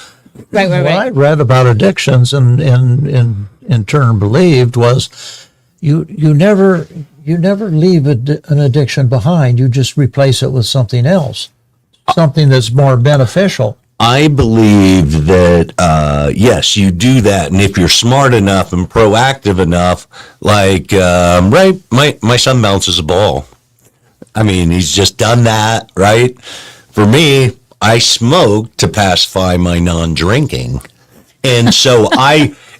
A: Right.
C: What I read about addictions and in turn believed was you never leave an addiction behind. You just replace it with something else, something that's more beneficial.
B: I believe that, yes, you do that. And if you're smart enough and proactive enough, like, right, my son bounces a ball. I mean, he's just done that, right? For me, I smoke to pacify my non-drinking. And so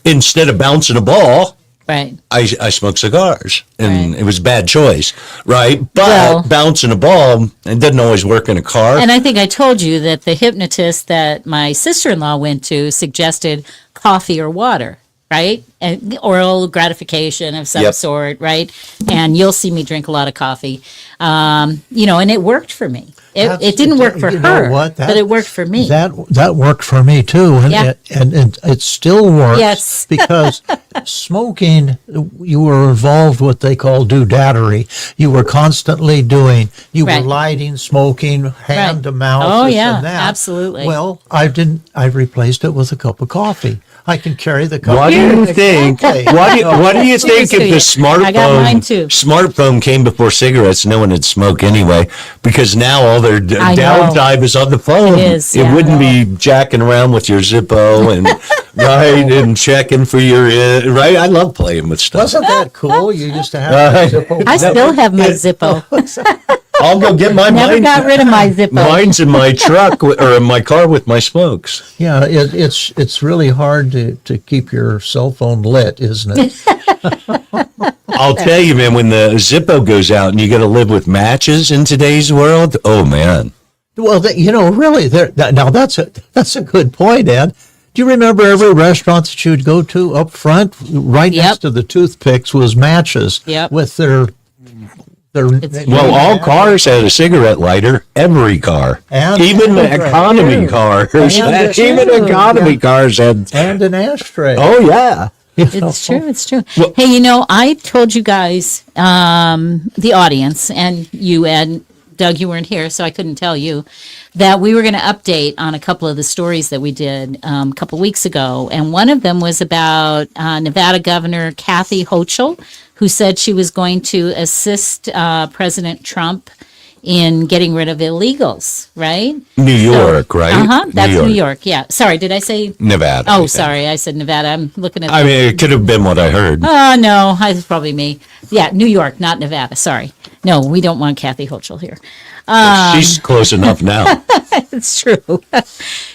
B: instead of bouncing a ball,
A: Right.
B: I smoke cigars, and
A: Right.
B: it was a bad choice, right? But
A: Well,
B: bouncing a ball, it doesn't always work in a car.
A: And I think I told you that the hypnotist that my sister-in-law went to suggested coffee or water, right? And oral gratification of some
B: Yep.
A: sort, right? And you'll see me drink a lot of coffee. And it worked for me. It didn't work for
C: You know
A: her,
C: what?
A: but it worked for me.
C: That worked for me too, and
A: Yeah.
C: it still works.
A: Yes.
C: Because smoking, you were involved with what they call doodatery. You were constantly doing. You
A: Right.
C: were lighting, smoking, hand
A: Right.
C: to mouth.
A: Oh,
C: this
A: yeah,
C: and that.
A: absolutely.
C: Well, I didn't. I replaced it with a cup of coffee. I can carry the cup.
B: What do you think?
C: Exactly.
B: What do you think
A: to
B: if the
A: you. I got mine too.
B: smartphone came before cigarettes? No one would smoke anyway, because now all their
A: I know.
B: downtime is on the phone.
A: It is,
B: It
A: yeah.
B: wouldn't be jacking around with your Zippo and right and checking for your right. I love playing with stuff.
C: Wasn't that cool? You used to have.
A: I still have my Zippo.
B: I'll go get my
A: Never
B: mine.
A: got rid of my Zippo.
B: Mine's in my truck or in my car with my smokes.
C: Yeah, it's really hard to keep your cell phone lit, isn't it?
B: I'll tell you, man, when the Zippo goes out and you got to live with matches in today's world, oh man.
C: Well, really, now that's a good point, Ed. Do you remember every restaurant that you'd go to up front, right
A: Yep.
C: next to the toothpicks was matches
A: Yep.
C: with their
B: Well, all cars had a cigarette lighter. Every car,
C: And-
B: even the
C: and-
B: economy cars,
A: And-
B: even economy cars had.
C: and an ashtray.
B: Oh yeah,
A: It's true. It's true.
B: Well-
A: Hey, I told you guys, the audience, and you, Ed, Doug, you weren't here, so I couldn't tell you, that we were going to update on a couple of the stories that we did a couple weeks ago. And one of them was about Nevada Governor Kathy Hochul, who said she was going to assist President Trump in getting rid of illegals, right?
B: New York, right?
A: Uh-huh. That's New York. Yeah. Sorry, did I say?
B: Nevada. I
A: Oh,
B: think.
A: sorry. I said Nevada. I'm looking at.
B: I mean, it could have been what I heard.
A: Oh, no, it's probably me. Yeah, New York, not Nevada. Sorry. No, we don't want Kathy Hochul here.
B: She's close enough now.
A: It's true.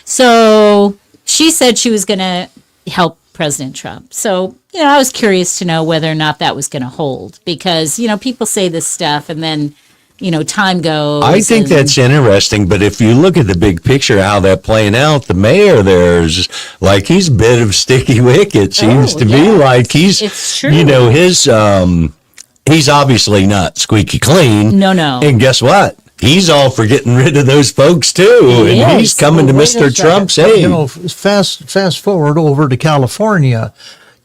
A: So she said she was going to help President Trump. So, I was curious to know whether or not that was going to hold because, people say this stuff and then, time goes.
B: I think
A: and-
B: that's interesting, but if you look at the big picture, how that playing out, the mayor there's like he's a bit of sticky wicket. Seems to be like he's,
A: It's true.
B: his he's obviously not squeaky clean.
A: No.
B: And guess what? He's all for getting rid of those folks too,
A: He
B: and
A: is.
B: he's coming to
C: Wait a
B: Mr.
C: second.
B: Trump's aid.
C: Fast forward over to California.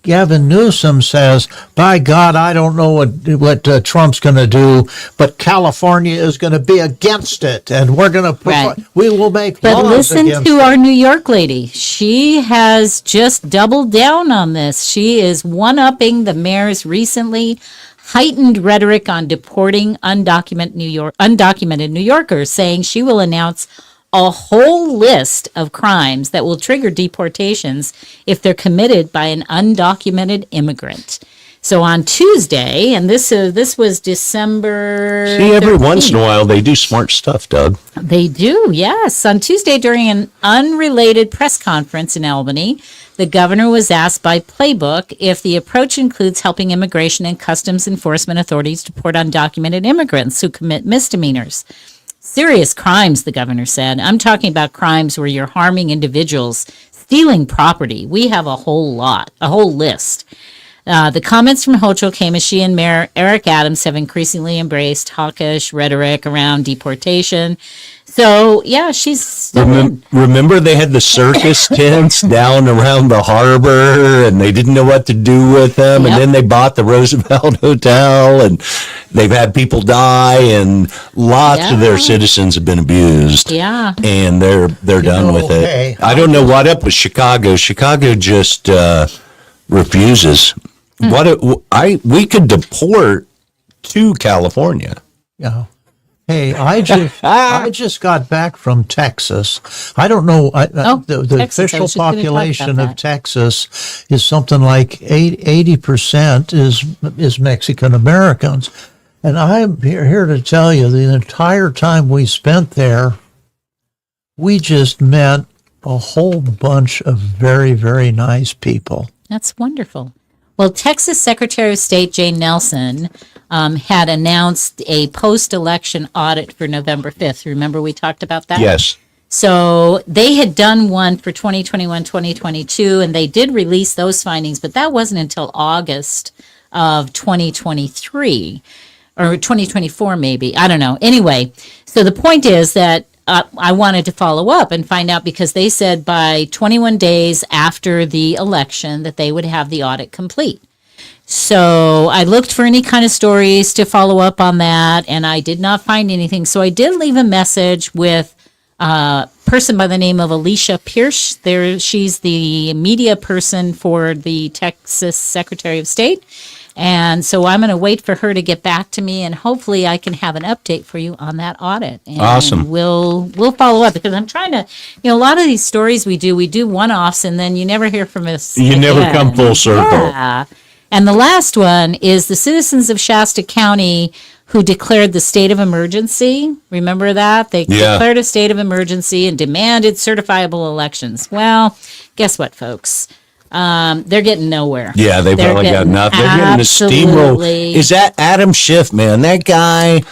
C: Gavin Newsom says, "By God, I don't know what Trump's going to do, but California is going to be against it, and we're going to
A: Right.
C: we will make
A: But
C: laws
A: listen
C: against
A: to
C: it."
A: our New York lady. She has just doubled down on this. She is one-upping the mayor's recently heightened rhetoric on deporting undocumented New Yorkers, saying she will announce a whole list of crimes that will trigger deportations if they're committed by an undocumented immigrant. So on Tuesday, and this was December.
B: See, every
A: 13th.
B: once in a while they do smart stuff, Doug.
A: They do, yes. On Tuesday, during an unrelated press conference in Albany, the governor was asked by Playbook if the approach includes helping immigration and customs enforcement authorities deport undocumented immigrants who commit misdemeanors. serious crimes, the governor said. I'm talking about crimes where you're harming individuals, stealing property. We have a whole list. The comments from Hochul came as she and Mayor Eric Adams have increasingly embraced hawkish rhetoric around deportation. So, yeah, she's still in.
B: Remember they had the circus tents down around the harbor and they didn't know what to do with them.
A: Yep.
B: And then they bought the Roosevelt Hotel and they've had people die and lots of their citizens have been abused.
A: Yeah.
B: And they're done with it.
C: hey,
B: I don't know what up with Chicago. Chicago just refuses. We could deport to California.
C: Yeah. Hey, I just got back from Texas. I don't know. The
A: Texas, I
C: official
A: was just gonna talk
C: population
A: about
C: of
A: that.
C: Texas is something like 80% is Mexican Americans, and I'm here to tell you the entire time we spent there, we just met a whole bunch of very, very nice people.
A: That's wonderful. Well, Texas Secretary of State Jane Nelson had announced a post-election audit for November 5th. Remember we talked about that?
B: Yes.
A: So they had done one for 2021, 2022, and they did release those findings, but that wasn't until August of 2023 or 2024 maybe. I don't know. Anyway, so the point is that I wanted to follow up and find out because they said by 21 days after the election that they would have the audit complete. So I looked for any kind of stories to follow up on that, and I did not find anything. So I did leave a message with a person by the name of Alicia Pierce. She's the media person for the Texas Secretary of State. And so I'm going to wait for her to get back to me, and hopefully I can have an update for you on that audit. And
B: Awesome.
A: We'll follow up because I'm trying to, a lot of these stories we do one-offs, and then you never hear from us.
B: You never
A: again.
B: come full circle.
A: Yeah. And the last one is the citizens of Shasta County who declared the state of emergency. Remember that? They declared a state of emergency and demanded certifiable elections. Well, guess what, folks? They're getting nowhere.
B: Yeah, they've probably got nothing. They're getting a steamroll. Is that Adam Schiff, man? That guy.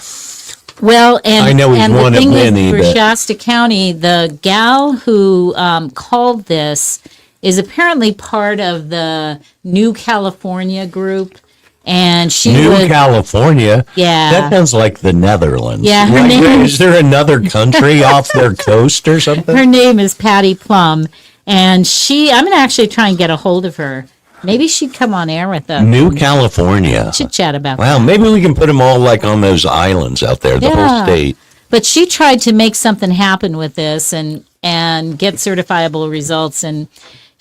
A: Well, and
B: I know he's
A: and
B: one
A: the
B: of
A: thing
B: many,
A: is, for
B: but-
A: Shasta County, the gal who called this is apparently part of the New California group, and she
B: New
A: was
B: California.
A: Yeah.
B: That sounds like the Netherlands.
A: Yeah, her
B: Like,
A: name-
B: is there another country off their coast or something?
A: her name is Patty Plum, and I'm gonna actually try and get a hold of her. Maybe she'd come on air with us.
B: New California.
A: Chit chat about
B: Wow,
A: that.
B: maybe we can put them all like on those islands out there, the whole
A: Yeah.
B: state.
A: But she tried to make something happen with this and get certifiable results, and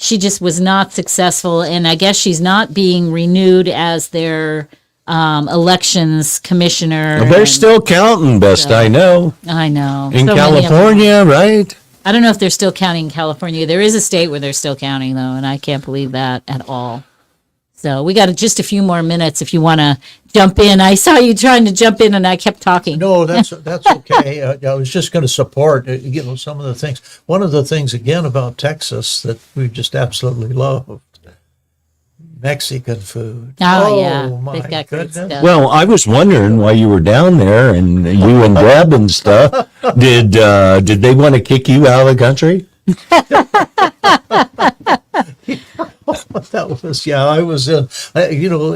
A: she just was not successful. And I guess she's not being renewed as their elections commissioner.
B: Well, they're
A: and-
B: still counting, best I know.
A: I know.
B: In
A: So many of them.
B: California, right?
A: I don't know if they're still counting California. There is a state where they're still counting, though, and I can't believe that at all. So we got just a few more minutes if you want to jump in. I saw you trying to jump in, and I kept talking.
C: No, that's okay. I was just going to support some of the things. One of the things again about Texas that we just absolutely loved, Mexican food.
A: Oh, yeah.
C: my
A: They've got great
C: goodness.
A: stuff.
B: Well, I was wondering why you were down there and you and Deb and stuff. Did they want to kick you out of the country?
C: That was, I was in,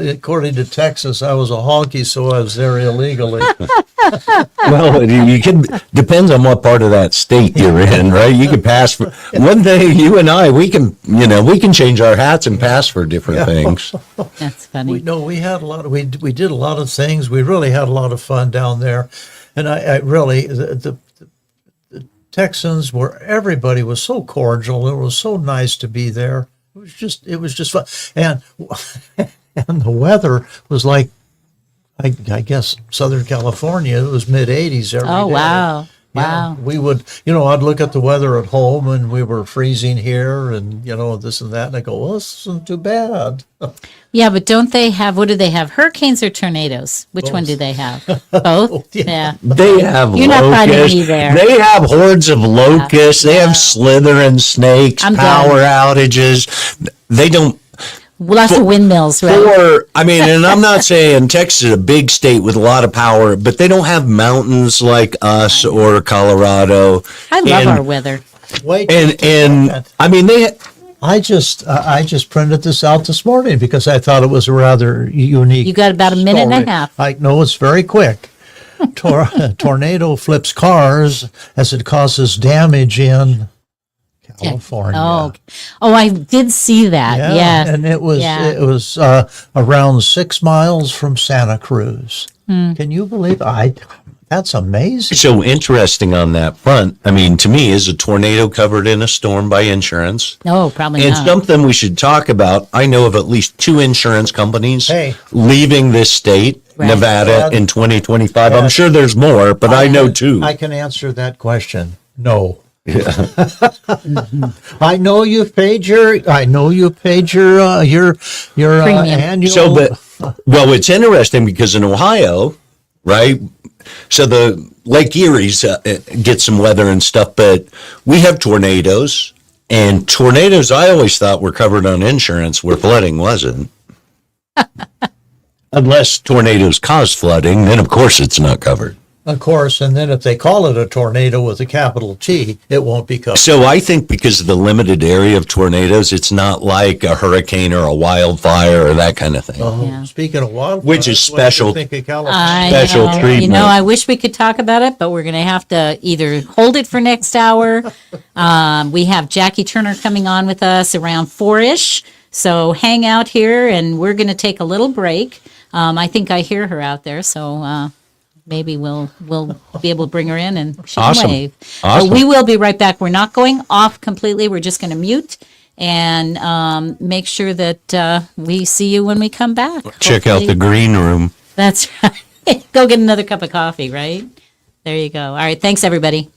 C: according to Texas, I was a honky, so I was there illegally.
B: Well, you can depends on what part of that state you're in, right? You can pass for one thing. You and I, we can change our hats and pass for different things.
A: That's funny.
C: We had a lot of, we did a lot of things. We really had a lot of fun down there. And I really, the Texans everybody was so cordial. It was so nice to be there. It was just fun. And the weather was like, I guess Southern California. It was mid 80s every day.
A: Oh, wow.
C: Yeah,
A: Wow.
C: we would, I'd look at the weather at home and we were freezing here and, this and that. And I go, well, this isn't too bad.
A: Yeah, but don't they have, what do they have? Hurricanes or tornadoes? Which one do they have? Both? Yeah.
B: They have
A: You're not finding
B: locusts.
A: me there.
B: They have hordes of locusts. They have slithering snakes,
A: I'm
B: power
A: done.
B: outages. They don't.
A: Lots of windmills, right?
B: Or, I mean, and I'm not saying Texas is a big state with a lot of power, but they don't have mountains like us or Colorado.
A: I love
B: and,
A: our weather.
C: Wait,
B: And,
C: just a
B: and
C: second.
B: I mean,
C: I just printed this out this morning because I thought it was a rather unique.
A: You got about a minute and a
C: story.
A: half.
C: I know it's very quick. Tornado flips cars as it causes damage in California.
A: Oh, I did see that.
C: Yeah,
A: Yes.
C: and it was
A: Yeah.
C: around 6 miles from Santa Cruz.
A: Hmm.
C: Can you believe? That's amazing.
B: so interesting on that front. I mean, to me, is a tornado covered in a storm by insurance?
A: No, probably
B: And
A: not.
B: something we should talk about. I know of at least 2 insurance companies
C: Hey.
B: leaving this state,
A: Right.
B: Nevada,
C: Ed.
B: in 2025. I'm
C: Ed.
B: sure there's more, but I know 2.
C: I can answer that question. No. I know you've paid your
A: Premium.
C: annual.
B: So, but, well, it's interesting because in Ohio, right? So the Lake Erie's get some weather and stuff, but we have tornadoes, and tornadoes I always thought were covered on insurance, where flooding wasn't. Unless tornadoes cause flooding, then of course it's not covered.
C: Of course, and then if they call it a tornado with a capital T, it won't be covered.
B: So I think because of the limited area of tornadoes, it's not like a hurricane or a wildfire or that kind of thing.
A: Yeah.
C: Speaking of wildfires,
B: Which is special.
C: What do you think of California?
A: I
B: Special
A: know.
B: treatment.
A: You know, I wish we could talk about it, but we're going to have to either hold it for next hour. We have Jacci Turner coming on with us around 4-ish. So hang out here, and we're going to take a little break. I think I hear her out there, so maybe we'll be able to bring her in and she
B: Awesome.
A: can wave.
B: Awesome.
A: But we will be right back. We're not going off completely. We're just going to mute and make sure that we see you when we come back.
B: Check out the
A: Hopefully-
B: green room.
A: That's right. Go get another cup of coffee, right? There you go. All right. Thanks, everybody.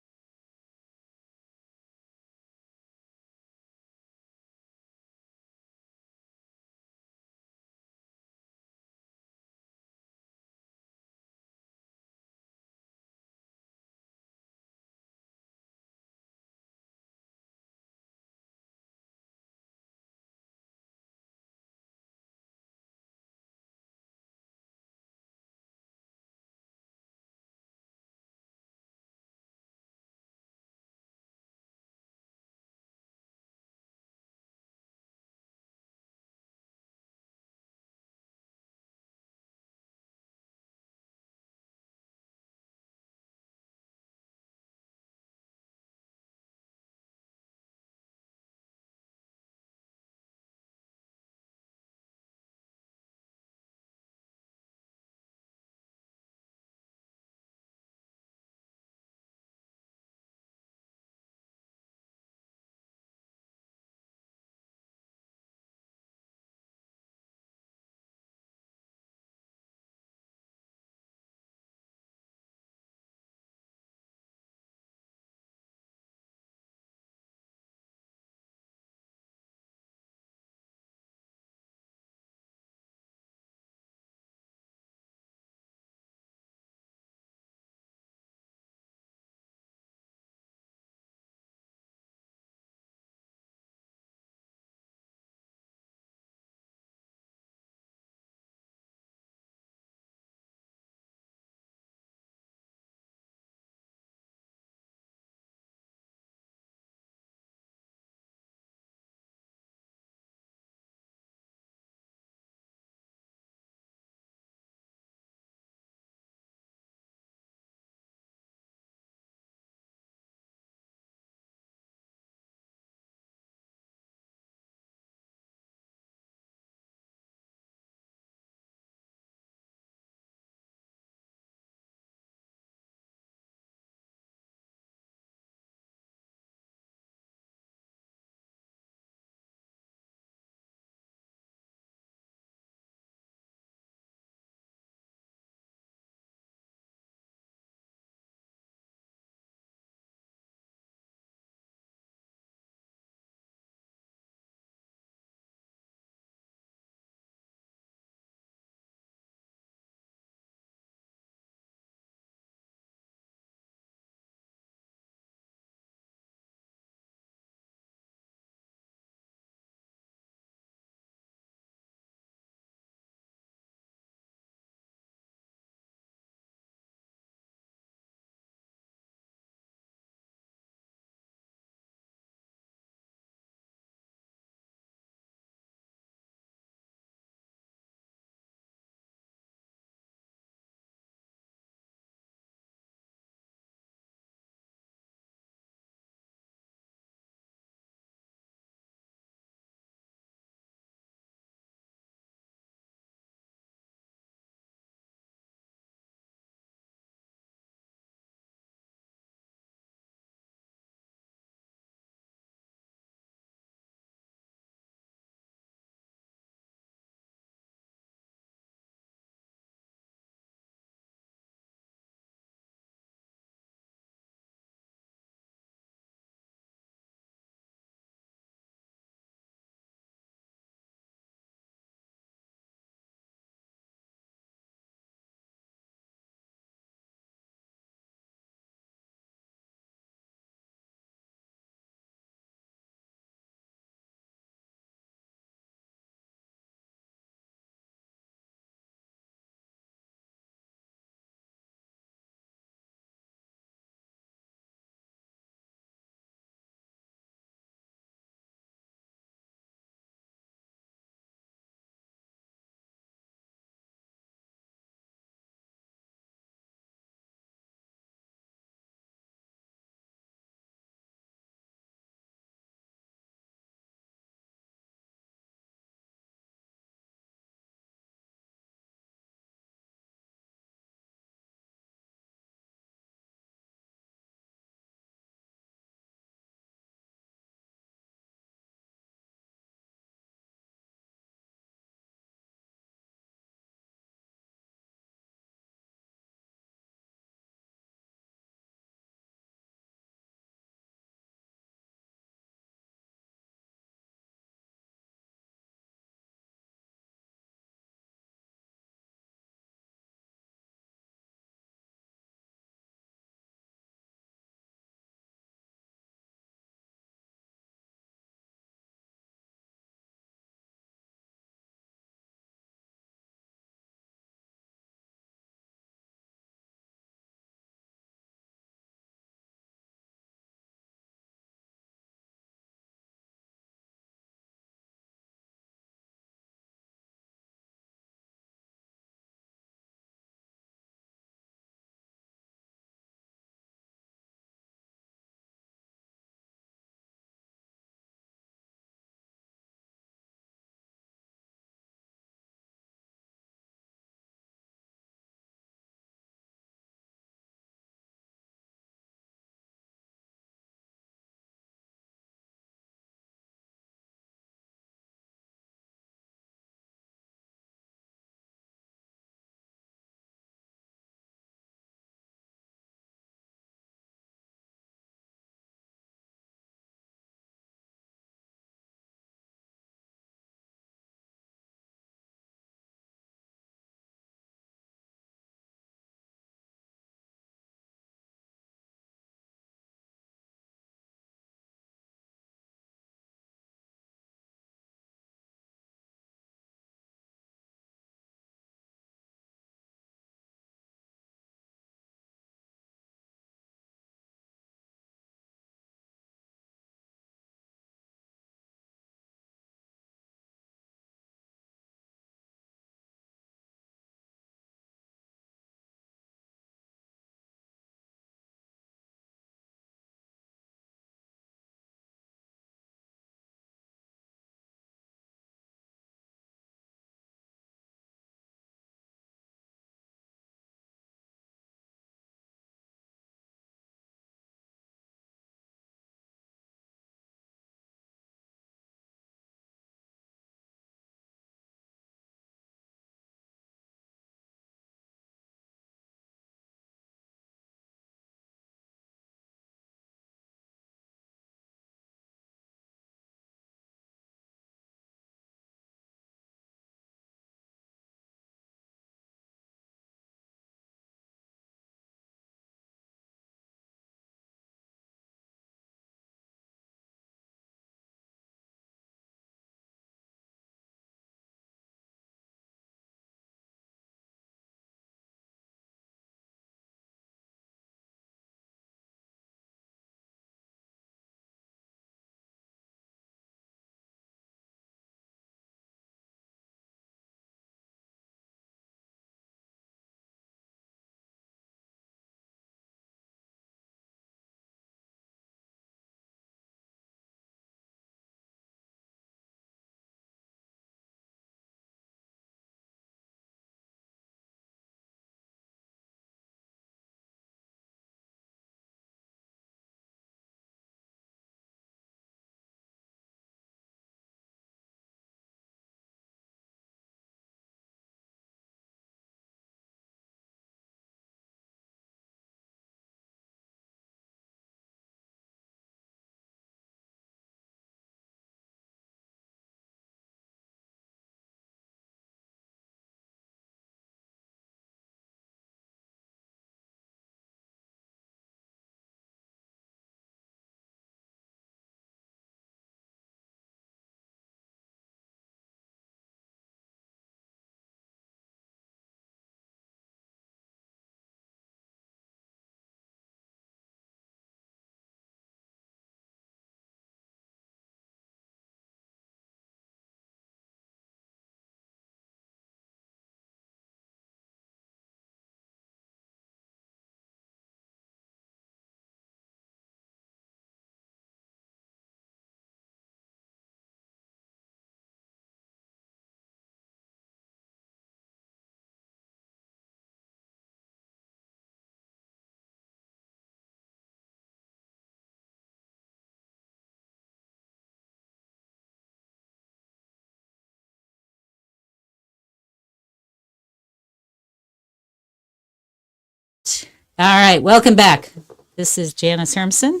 A: All right, welcome back. This is Janice Hermson.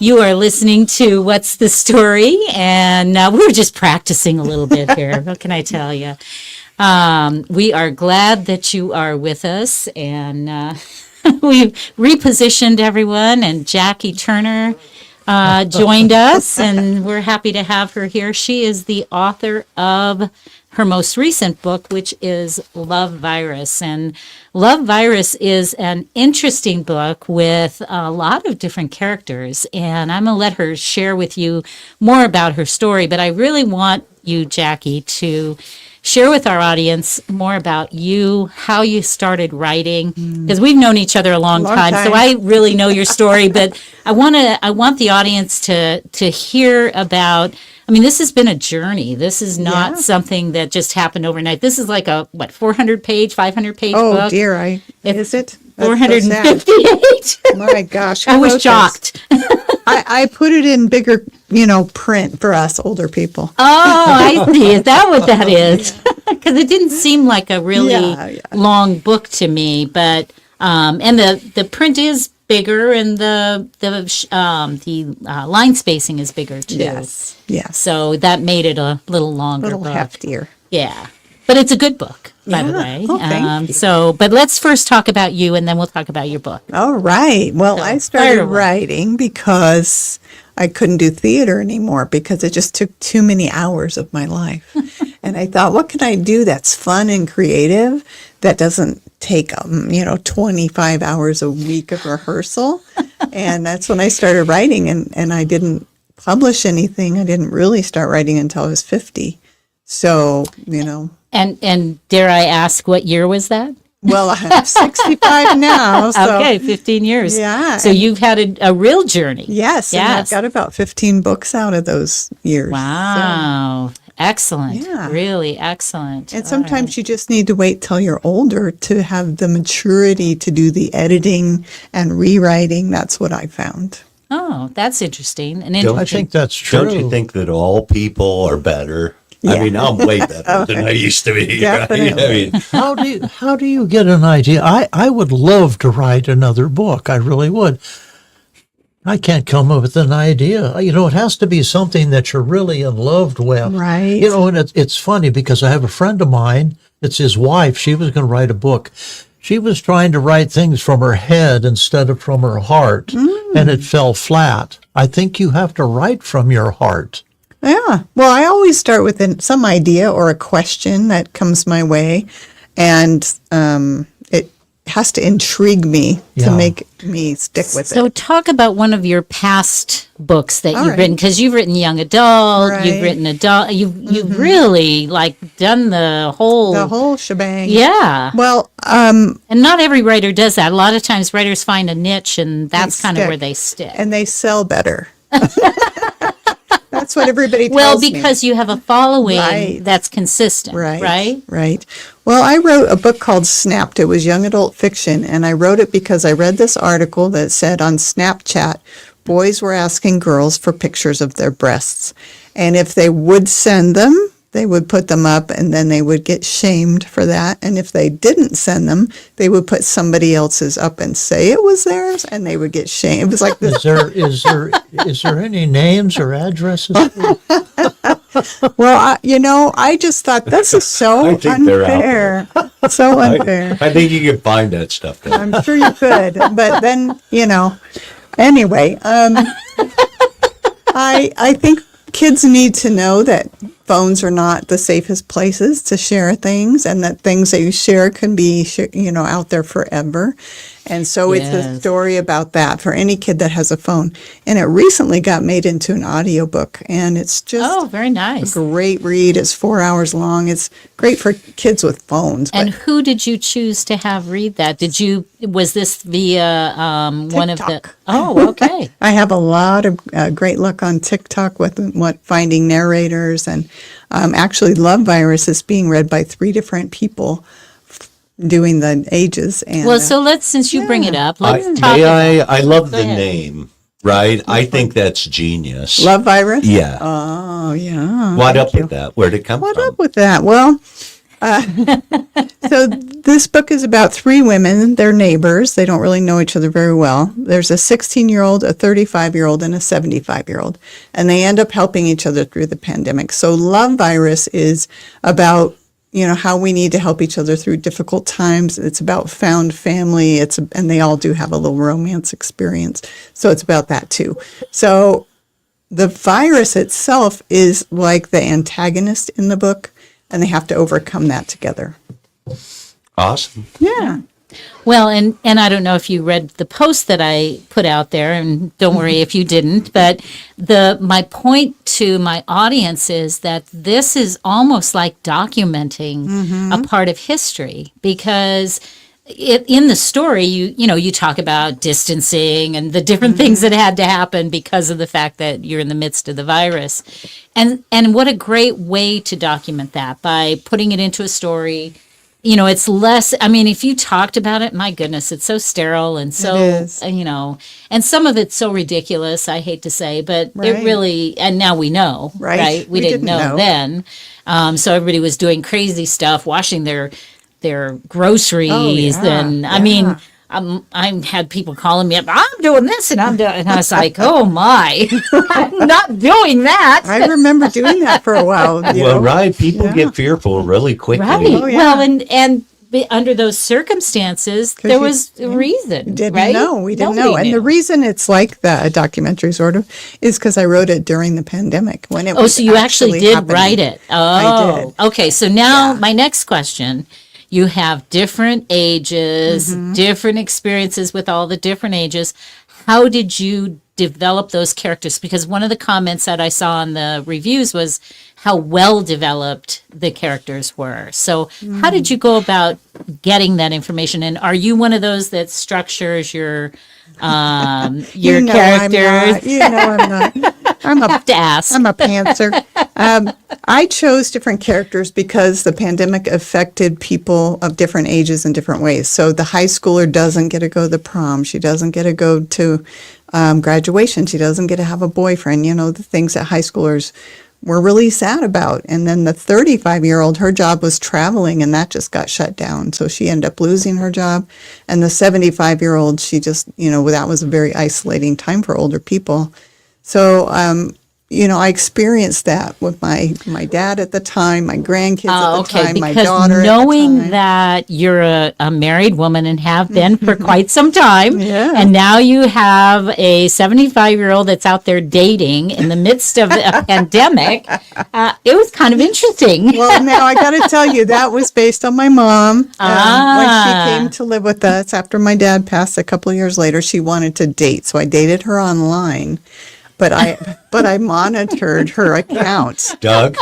A: You are listening to What's the Story? And we were just practicing a little bit here. What can I tell you? We are glad that you are with us. And we've repositioned everyone. And Jacci Turner joined us. And we're happy to have her here. She is the author of her most recent book, which is Love Virus. And Love Virus is an interesting book with a lot of different characters. And I'm going to let her share with you more about her story. But I really want you, Jacci, to share with our audience more about you, how you started writing, because we've known each other a long time. So I really know your story, but I want the audience to hear about. I mean, this has been a journey. This is not something that just happened overnight. This is like a 400-page, 500-page book.
D: Oh dear, is it? That's
A: 458.
D: My gosh,
A: I
D: who
A: was
D: wrote
A: shocked.
D: this? I put it in bigger, print for us older people.
A: Oh, I see. Is that what that is? Because it didn't seem like a really long book to me, but and the print is bigger, and the line spacing is bigger too.
D: Yes.
A: So that made it a little longer,
D: A little
A: book.
D: heftier.
A: Yeah, but it's a good book, by the way.
D: Oh, thank you.
A: So, but let's first talk about you, and then we'll talk about your book.
D: All right. Well, I
A: fire
D: started
A: away.
D: writing because I couldn't do theater anymore because it just took too many hours of my life. And I thought, what can I do that's fun and creative that doesn't take 25 hours a week of rehearsal? And that's when I started writing, and I didn't publish anything. I didn't really start writing until I was 50. So,
A: And dare I ask, what year was that?
D: well, I'm 65 now. So
A: Okay, 15 years.
D: Yeah,
A: So you've had a real journey.
D: yes, and I've got about 15 books out of those years. So-
A: Wow. Excellent.
D: Yeah.
A: Really excellent.
D: And
A: All
D: sometimes
A: right.
D: you just need to wait till you're older to have the maturity to do the editing and rewriting. That's what I found.
A: Oh, that's interesting. And
B: Don't
C: I think that's true.
B: Don't you think that all people are better? I
D: Yeah.
B: mean, I'm way better than I used to be. Right?
D: Definitely.
B: I mean,
C: How do you get an idea? I would love to write another book. I really would. I can't come up with an idea. It has to be something that you're really in love with.
D: Right.
C: And it's funny because I have a friend of mine, it's his wife. She was going to write a book. She was trying to write things from her head instead of from her heart, and it fell flat. I think you have to write from your heart.
D: Yeah. Well, I always start with some idea or a question that comes my way, and it has to intrigue me to
C: Yeah.
D: make me stick with
A: so
D: it.
A: talk about one of your past books that
D: All
A: you've
D: right.
A: written, because you've written young adult, you've
D: Right.
A: written adult, you've really done the whole.
D: The whole shebang.
A: Yeah.
D: Well,
A: And not every writer does that. A lot of times writers find a niche, and that's kind of
D: stick.
A: where they stick.
D: and they sell better. That's what everybody tells
A: Well,
D: me.
A: because you have a following
D: Right.
A: that's consistent, right?
D: Right. Well, I wrote a book called Snapped. It was young adult fiction, and I wrote it because I read this article that said on Snapchat, boys were asking girls for pictures of their breasts. And if they would send them, they would put them up, and then they would get shamed for that. And if they didn't send them, they would put somebody else's up and say it was theirs, and they would get shamed. It was like this.
C: Is there any names or addresses?
D: Well, I just thought this is so
B: I think they're out
D: unfair. So unfair.
B: I think you can find that stuff there.
D: I'm sure you could, but then, anyway, I think kids need to know that phones are not the safest places to share things, and that things that you share can be, out there forever. And so it's a
A: Yes.
D: story about that for any kid that has a phone. And it recently got made into an audiobook, and it's just
A: Oh, very nice.
D: a great read. It's 4 hours long. It's great for kids with phones. But
A: And who did you choose to have read that? Was this via one of the?
D: TikTok.
A: Oh, okay.
D: I have a lot of great luck on TikTok with finding narrators, and actually Love Virus is being read by 3 different people doing the ages. And
A: Well, so since you bring it up, let's talk.
B: I love
A: Go
B: the
A: ahead.
B: name, right? I think that's genius.
D: Love Virus?
B: Yeah.
D: Oh, yeah.
B: What up with that? Where'd it come
D: What
B: from?
D: up with that? Well, So this book is about three women. They're neighbors. They don't really know each other very well. There's a 16-year-old, a 35-year-old, and a 75-year-old. And they end up helping each other through the pandemic. So Love Virus is about, how we need to help each other through difficult times. It's about found family. And they all do have a little romance experience. So it's about that too. So the virus itself is like the antagonist in the book, and they have to overcome that together.
B: Awesome.
D: Yeah.
A: Well, and I don't know if you read the post that I put out there, and don't worry if you didn't, but my point to my audience is that this is almost like documenting a part of history, because in the story, you talk about distancing and the different things that had to happen because of the fact that you're in the midst of the virus. And what a great way to document that, by putting it into a story. It's less, if you talked about it, my goodness, it's so sterile and so, and some of it's so ridiculous, I hate to say, but it really, and now we know, right? We didn't know then. So everybody was doing crazy stuff, washing their groceries. And I had people calling me up, I'm doing this and I'm doing, and I was like, oh my, I'm not doing that.
D: I remember doing that for a while.
B: Right. People get fearful really quickly.
A: Right. Well, and under those circumstances, there was a reason.
D: We didn't know. And the reason it's like that, a documentary sort of, is because I wrote it during the pandemic when it was
A: so you actually did
D: happening.
A: write it. Oh,
D: I did.
A: Okay. So now my next question. You have different ages, different experiences with all the different ages. How did you develop those characters? Because one of the comments that I saw in the reviews was how well developed the characters were. So how did you go about getting that information? And are you one of those that structures your characters?
D: I'm not.
A: I have to ask.
D: I'm a pantser. I chose different characters because the pandemic affected people of different ages in different ways. So the high schooler doesn't get to go to the prom. She doesn't get to go to graduation. She doesn't get to have a boyfriend. The things that high schoolers were really sad about. And then the 35-year-old, her job was traveling, and that just got shut down. So she ended up losing her job. And the 75-year-old, she just, that was a very isolating time for older people. So, I experienced that with my dad at the time, my grandkids at the time, my daughter at the time.
A: Knowing that you're a married woman and have been for quite some time, and now you have a 75-year-old that's out there dating in the midst of a pandemic, it was kind of interesting.
D: Well, now I got to tell you, that was based on my mom. When she came to live with us after my dad passed a couple of years later, she wanted to date. So I dated her online. But I monitored her accounts.
B: Doug,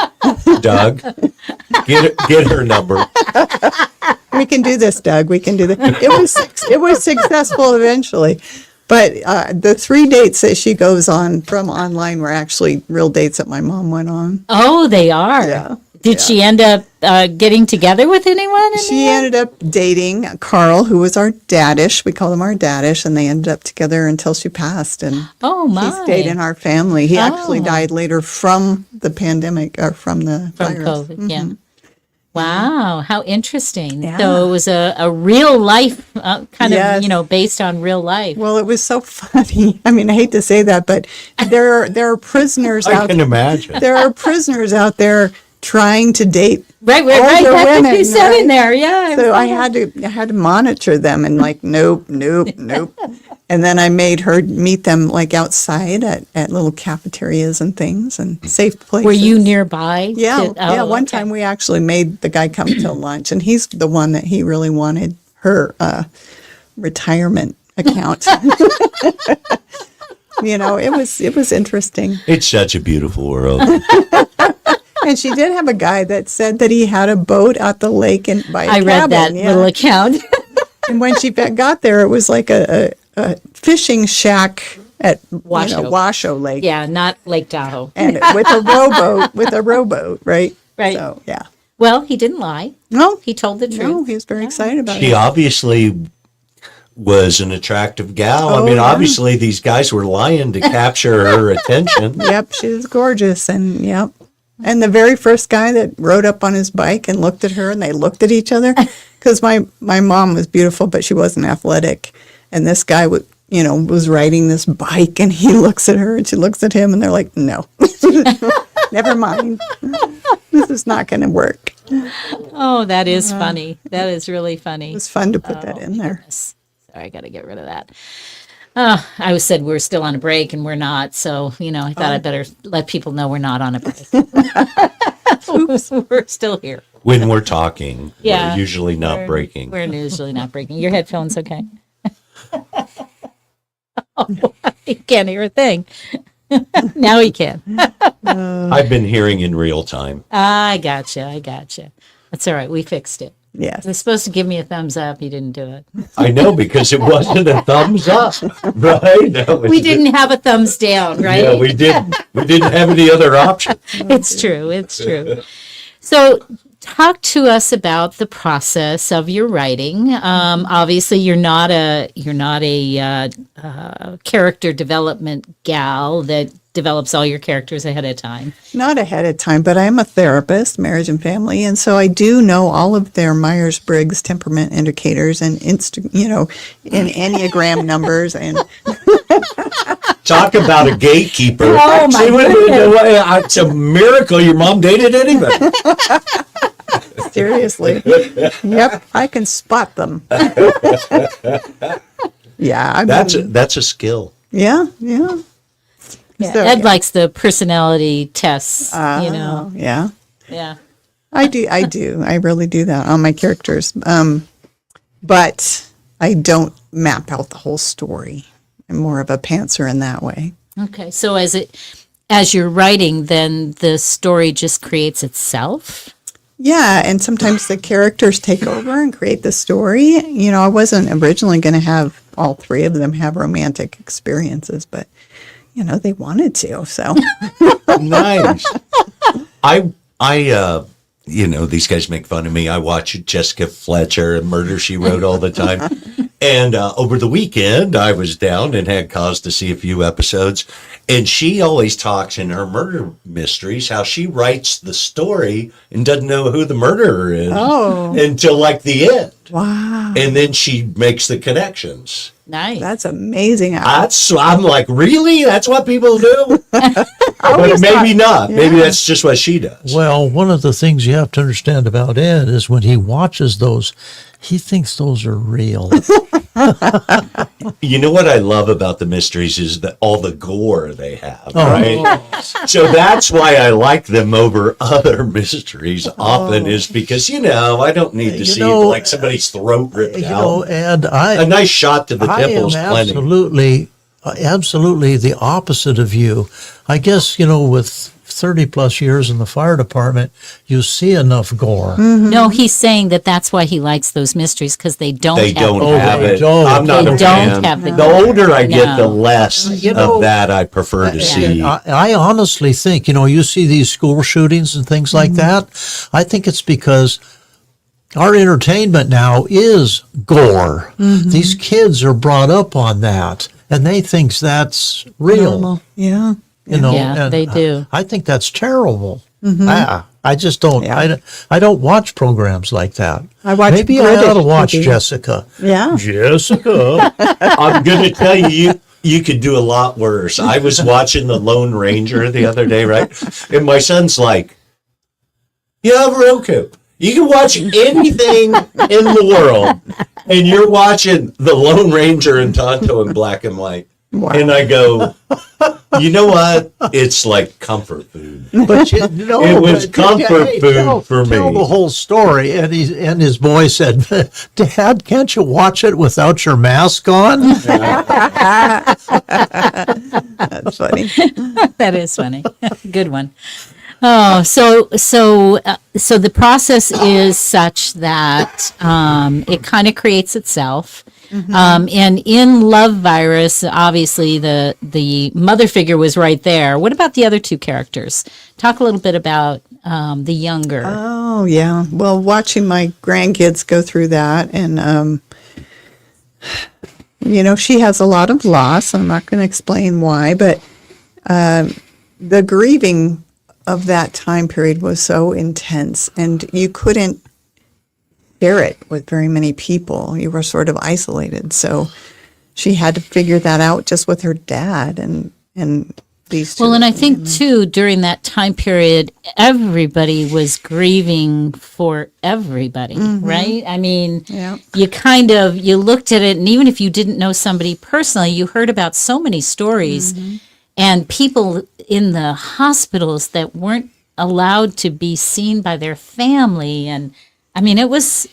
B: get her number.
D: We can do this, Doug. We can do this. It was successful eventually. But the 3 dates that she goes on from online were actually real dates that my mom went on.
A: Oh, they are.
D: Yeah.
A: Did she end up getting together with anyone?
D: She ended up dating Carl, who was our daddish. We call him our daddish, and they ended up together until she passed. And he stayed in our family. He actually died later from the pandemic, or from the virus.
A: COVID. Yeah. Wow, how interesting.
D: Yeah.
A: So it was a real life kind of, based on real life.
D: Well, it was so funny. I hate to say that, but there are prisoners
B: I can imagine.
D: There are prisoners out there trying to date
A: Right.
D: older
A: That's
D: women,
A: what you said
D: right?
A: in there. Yeah.
D: So I had to monitor them and nope. And then I made her meet them outside at little cafeterias and things and safe places.
A: Were you nearby?
D: Yeah. One time we actually made the guy come to lunch, and he's the one that he really wanted her retirement account. It was interesting.
B: It's such a beautiful world.
D: And she did have a guy that said that he had a boat at the lake and by a cabin.
A: I read that little account.
D: And when she got there, it was like a fishing shack at Washoe Lake.
A: Yeah, not Lake Tahoe.
D: And with a rowboat, right?
A: Right.
D: So, yeah.
A: Well, he didn't lie.
D: No.
A: He told the truth.
D: No, he was very excited about
B: She
D: it.
B: obviously was an attractive gal. Obviously these guys were lying to capture her attention.
D: Yep, she was gorgeous, and yep. And the very first guy that rode up on his bike and looked at her and they looked at each other, because my mom was beautiful, but she wasn't athletic. And this guy was riding this bike and he looks at her and she looks at him and they're like, no, never mind. This is not going to work.
A: Oh, that is funny. That is really funny.
D: It was fun to put that in there.
A: Goodness. Sorry, I got to get rid of that. I said we're still on a break, and we're not. So, I thought I'd better let people know we're not on a break. We're still here.
B: When we're talking,
A: Yeah.
B: we're usually not breaking.
A: We're usually not breaking. Your headphones okay? You can't hear a thing. Now he can.
B: I've been hearing in real time.
A: I gotcha. That's all right. We fixed it.
D: Yes.
A: They're supposed to give me a thumbs up. You didn't do it.
B: I know, because it wasn't a thumbs up, right? No,
A: We didn't have a thumbs down, right?
B: Yeah, we didn't. We didn't have any other option.
A: It's true. So talk to us about the process of your writing. Obviously, you're not a character development gal that develops all your characters ahead of time.
D: Not ahead of time, but I'm a therapist, marriage and family, and so I do know all of their Myers-Briggs temperament indicators and in Enneagram numbers and
B: Talk about a gatekeeper.
A: Oh, my goodness.
B: It's a miracle your mom dated anybody.
D: seriously. Yep, I can spot them. Yeah,
B: That's a skill.
D: yeah.
A: Yeah,
D: So,
A: Ed
D: yeah.
A: likes the personality tests,
D: Oh, yeah.
A: Yeah.
D: I do. I really do that on my characters. But I don't map out the whole story. I'm more of a pantser in that way.
A: Okay. So as you're writing, then the story just creates itself?
D: Yeah, and sometimes the characters take over and create the story. I wasn't originally going to have all three of them have romantic experiences, but they wanted to. So
B: Nice. These guys make fun of me. I watch Jessica Fletcher and Murder, She Wrote all the time. And over the weekend, I was down and had cause to see a few episodes. And she always talks in her murder mysteries how she writes the story and doesn't know who the murderer is until like the end.
D: wow,
B: And then she makes the connections.
A: Nice.
D: that's amazing.
B: I'm like, really? That's what people do? But maybe not. Maybe that's just what she does.
C: Well, one of the things you have to understand about Ed is when he watches those, he thinks those are real.
B: You know what I love about the mysteries is that all the gore they have, right? So that's why I like them over other mysteries often is because, I don't need to see like somebody's throat ripped out.
C: And
B: A nice shot to the
C: I am
B: temple's plenty.
C: absolutely the opposite of you. I guess, with 30 plus years in the fire department, you see enough gore.
A: No, he's saying that's why he likes those mysteries because they don't
B: They
A: have
B: don't
A: the
B: have
C: they
B: it.
C: don't.
B: I'm not
A: They
B: a
A: don't
B: fan.
A: have the
B: The
A: gore.
B: older I get, the
A: No.
B: less of that I prefer to see.
C: I honestly think, you see these school shootings and things like that. I think it's because our entertainment now is gore. These kids are brought up on that, and they think that's real.
D: Yeah.
A: Yeah,
C: and
A: they do.
C: I think that's terrible. I just don't.
D: Yeah.
C: I don't watch programs like that.
D: I watch
C: Maybe I
D: British
C: ought to watch
D: TV.
C: Jessica.
D: Yeah.
C: Jessica.
B: I'm going to tell you could do a lot worse. I was watching The Lone Ranger the other day, right? And my son's like, you have Roku. You can watch anything in the world, and you're watching The Lone Ranger and Tonto in black and white.
D: Wow.
B: And I go, you know what? It's like comfort food.
C: But
B: It was comfort food for
C: Tell
B: me.
C: the whole story, and his boy said, "Dad, can't you watch it without your mask on?"
D: That's funny.
A: That is funny. Good one. Oh, so the process is such that it kind of creates itself. And in Love Virus, obviously the mother figure was right there. What about the other two characters? Talk a little bit about the younger.
D: Oh, yeah. Well, watching my grandkids go through that, and, she has a lot of loss. I'm not going to explain why, but the grieving of that time period was so intense, and you couldn't share it with very many people. You were sort of isolated. So she had to figure that out just with her dad and these two.
A: Well, and I think too, during that time period, everybody was grieving for everybody, right? I mean,
D: Yeah.
A: you looked at it, and even if you didn't know somebody personally, you heard about so many stories and people in the hospitals that weren't allowed to be seen by their family. And I mean, it was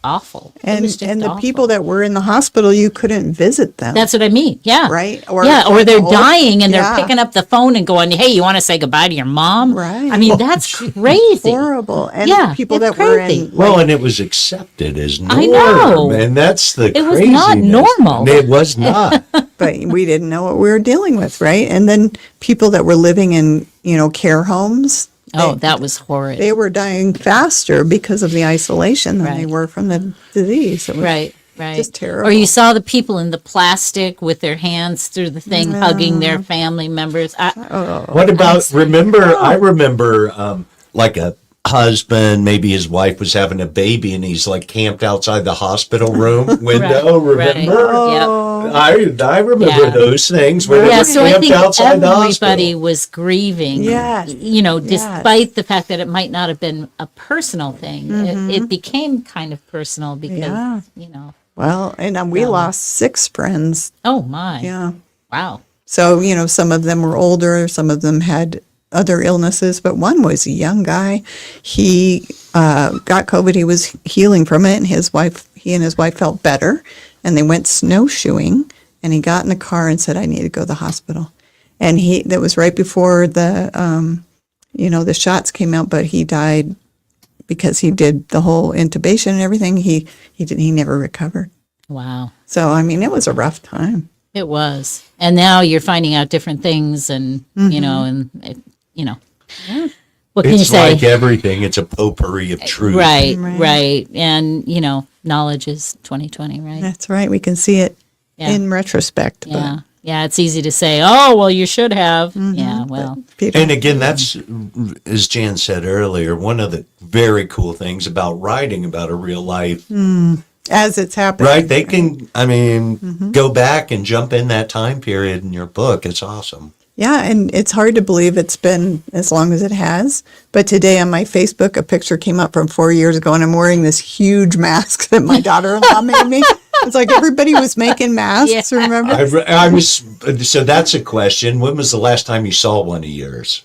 A: awful. It
D: And
A: was just
D: the
A: awful.
D: people that were in the hospital, you couldn't visit them.
A: That's what I mean. Yeah.
D: Right?
A: Or they're
D: old-
A: dying and they're
D: yeah.
A: picking up the phone and going, "Hey, you want to say goodbye to your mom?"
D: Right.
A: I mean, that's crazy.
D: horrible. And
A: Yeah,
D: people
A: it's
D: that were
A: crazy.
D: in
B: Well, and it was accepted as norm.
A: I know.
B: And that's the
A: It was not
B: craziness.
A: normal.
B: It was not.
D: but we didn't know what we were dealing with, right? And then people that were living in, care homes,
A: Oh, that was horrid.
D: they were dying faster because of the isolation than they
A: Right.
D: were from the disease. It was
A: Right.
D: just terrible.
A: Or you saw the people in the plastic with their hands through the thing, hugging their family members.
B: What about, I remember like a husband, maybe his wife was having a baby and he's like camped outside the hospital room window,
A: Right.
B: remember?
A: Yep.
B: I remember
A: Yeah.
B: those things where they
A: Yeah,
B: were
A: so I
B: camped
A: think
B: outside the
A: everybody
B: hospital.
A: was grieving.
D: Yes.
A: Despite the fact that it might not have been a personal thing, it became kind of personal because,
D: Yeah. Well, and we lost 6 friends.
A: oh my.
D: Yeah.
A: Wow.
D: So, some of them were older, some of them had other illnesses, but one was a young guy. He got COVID. He was healing from it, and he and his wife felt better, and they went snowshoeing, and he got in the car and said, "I need to go to the hospital." And that was right before the shots came out, but he died because he did the whole intubation and everything. He never recovered.
A: Wow.
D: So, I mean, it was a rough time.
A: It was. And now you're finding out different things and, what can you
B: It's
A: say?
B: like everything. It's a potpourri of truth.
A: Right. And, knowledge is 2020, right?
D: That's right. We can see it
A: Yeah.
D: in retrospect.
A: Yeah. Yeah, it's easy to say, "Oh, well, you should have." Yeah, well.
D: But people,
B: And again, that's, as Jan said earlier, one of the very cool things about writing about a real life.
D: as it's happening.
B: Right? They can, go back and jump in that time period in your book. It's awesome.
D: Yeah, and it's hard to believe it's been as long as it has. But today on my Facebook, a picture came up from 4 years ago, and I'm wearing this huge mask that my daughter-in-law made me. It's like everybody was making masks, remember?
B: I was, so that's a question. When was the last time you saw one of yours?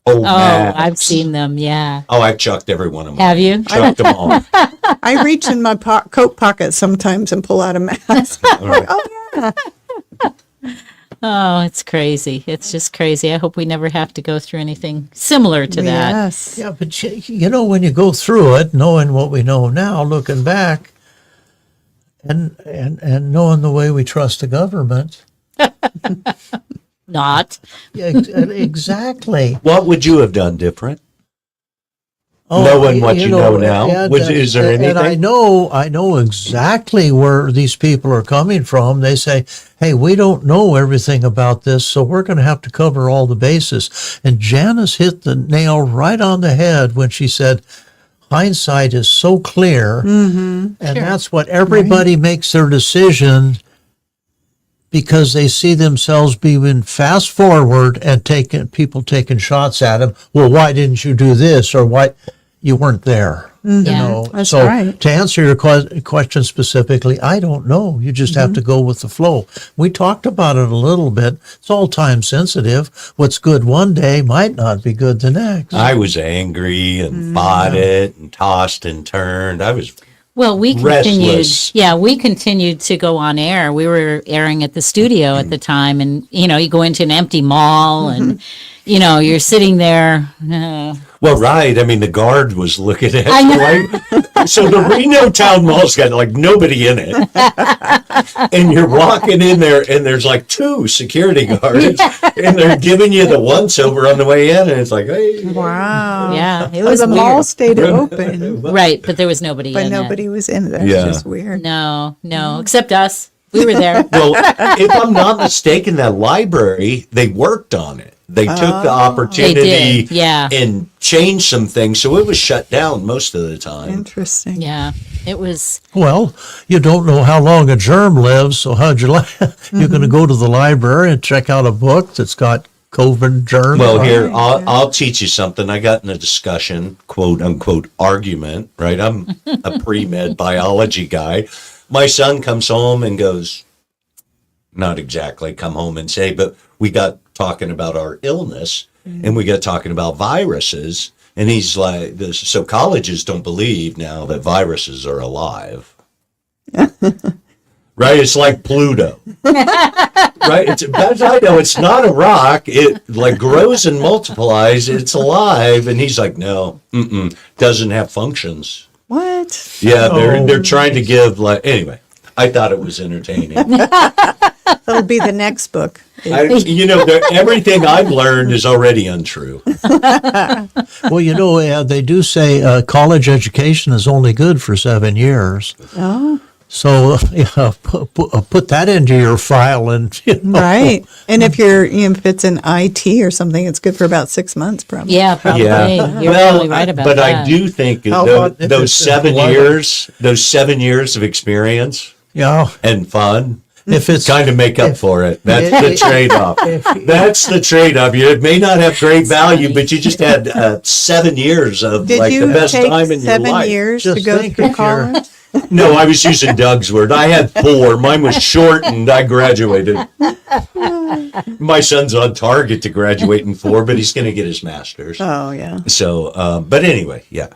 B: Oh,
A: I've seen them, yeah.
B: Oh, I've chucked every one of them.
A: Have you?
B: Chucked them all.
D: I reach in my coat pocket sometimes and pull out a mask.
A: Oh, it's crazy. It's just crazy. I hope we never have to go through anything similar to that.
D: Yes.
C: Yeah, but when you go through it, knowing what we know now, looking back, and knowing the way we trust the government,
A: Not.
C: yeah, exactly.
B: What would you have done different? Knowing what you know now, is there
C: and I
B: anything?
C: know exactly where these people are coming from. They say, "Hey, we don't know everything about this, so we're going to have to cover all the bases." And Janice hit the nail right on the head when she said, "Hindsight is so clear," and that's what everybody makes their decision because they see themselves being fast forward and people taking shots at them. Well, why didn't you do this, or why? You weren't there.
A: Yeah,
D: that's
C: so
D: right.
C: to answer your question specifically, I don't know. You just have to go with the flow. We talked about it a little bit. It's all time sensitive. What's good one day might not be good the next.
B: I was angry and fought it and tossed and turned. I was
A: Well, we continued.
B: Restless.
A: Yeah, we continued to go on air. We were airing at the studio at the time, and you go into an empty mall, and you're sitting there.
B: well, right. I mean, the guard was looking at
A: I know.
B: Right? So the Reno Town Mall's got like nobody in it, and you're walking in there, and there's like 2 security guards, and they're giving you the once over on the way in, and it's like, hey,
D: Wow.
A: Yeah, it
D: So
A: was
D: the mall
A: weird.
D: stayed open,
A: Right, but there was nobody
D: but
A: in
D: nobody was in there.
B: Yeah.
D: It's just weird.
A: it. No, except us. We were there.
B: Well, if I'm not mistaken, that library they worked on it. They took the opportunity
A: They did, yeah.
B: and changed some things, so it was shut down most of the time.
D: Interesting.
A: Yeah, it was.
C: Well, you don't know how long a germ lives, so how'd you like? You're going to go to the library and check out a book that's got COVID germ.
B: Well, here, I'll teach you something. I got in a discussion, quote unquote, argument, right? I'm a pre-med biology guy. My son comes home and goes, not exactly come home and say, but we got talking about our illness and we got talking about viruses. And he's like, so colleges don't believe now that viruses are alive. Right? It's like Pluto. Right? It's, as I know, it's not a rock. It like grows and multiplies. It's alive. And he's like, no, doesn't have functions.
D: What?
B: Yeah, they're trying to give like, anyway, I thought it was entertaining.
D: That'll be the next book.
B: Everything I've learned is already untrue.
C: Well, they do say college education is only good for 7 years.
D: Oh,
C: So put that into your file, and
D: right. And if if it's in IT or something, it's good for about 6 months, probably.
A: Yeah, probably.
B: Yeah.
A: You're
B: Well,
A: probably right about
B: but
A: that.
B: I do think
C: How about if
B: those
C: it's
B: 7
C: in
B: years, those 7 years of experience and fun,
C: if it's
B: kind of make up for it. That's the trade-off. That's the trade-off. It may not have great value, but you just had 7 years of
D: Did
B: like
D: you
B: the best
D: take
B: time in your
D: 7
B: life.
D: years to
C: Just
D: go
C: think
D: through
C: if you're-
D: college?
B: No, I was using Doug's word. I had 4. Mine was shortened. I graduated. My son's on target to graduate in 4, but he's going to get his master's.
D: Oh, yeah.
B: So, but anyway, yeah.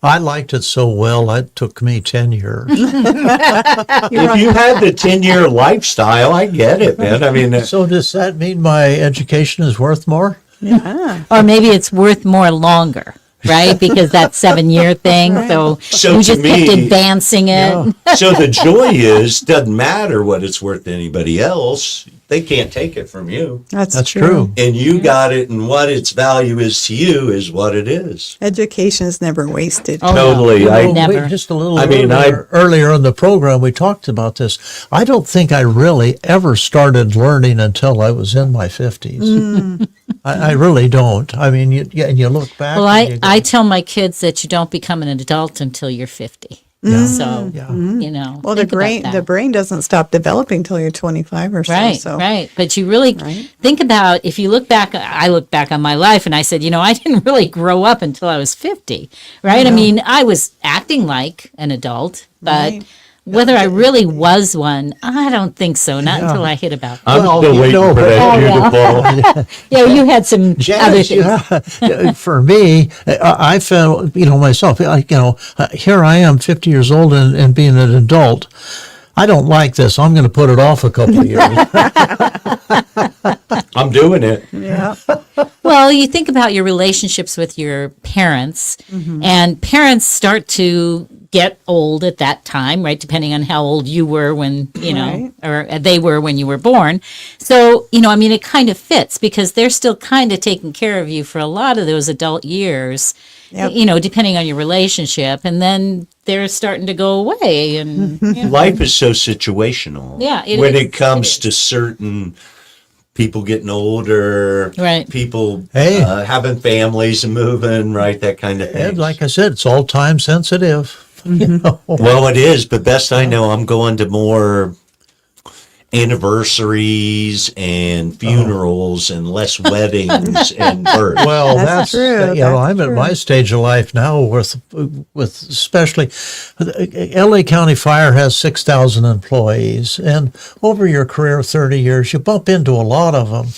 C: I liked it so well, it took me 10 years.
B: If you had the 10-year lifestyle, I get it, man. I mean,
C: So does that mean my education is worth more?
A: Or maybe it's worth more longer, right? Because that 7-year thing. So
B: So
A: you
B: to
A: just
B: me-
A: kept advancing it.
B: so the joy is, doesn't matter what it's worth to anybody else. They can't take it from you.
C: That's true.
B: And you got it, and what its value is to you is what it is.
D: Education is never wasted.
A: Oh,
B: Totally.
A: no,
B: I-
A: never.
C: Just a little
B: I mean,
C: earlier in the program, we talked about this. I don't think I really ever started learning until I was in my 50s. I really don't. I mean, you look back.
A: Well,
C: and you go,
A: I tell my kids that you don't become an adult until you're 50. So,
C: Yeah.
D: Well,
A: think about
D: the
A: that.
D: brain doesn't stop developing till you're 25 or so.
A: Right,
D: so.
A: right. But you really think about, if you look back, I look back on my life and I said, I didn't really grow up until I was 50, right? I mean, I was acting like an adult, but
D: Right.
A: whether I really was one, I don't think so. Not until I hit about.
B: I'm
C: Well,
B: still
C: you
B: waiting
C: know,
B: for that shoe to fall.
A: Yeah, you had some other
C: Janice,
A: things.
C: for me, I felt, myself, here I am 50 years old and being an adult. I don't like this. I'm going to put it off a couple of years.
B: I'm doing it.
D: Yeah.
A: Well, you think about your relationships with your parents, and parents start to get old at that time, right? Depending on how old you were when,
D: Right.
A: or they were when you were born. So, I mean, it kind of fits because they're still kind of taking care of you for a lot of those adult years,
D: Yep.
A: depending on your relationship. And then they're starting to go away. And
B: Life is so situational.
A: Yeah, it
B: when
A: is.
B: it comes
A: It is.
B: to certain people getting older,
A: Right.
B: people
C: Hey.
B: having families and moving, right? That kind of thing.
C: And like I said, it's all time sensitive.
B: Well, it is, but best I know, I'm going to more anniversaries and funerals and less weddings and births.
C: Well,
D: That's true.
C: I'm
D: That's
C: at my stage of life now with especially LA County Fire has 6,000 employees, and over your career of 30 years, you bump into a lot of them.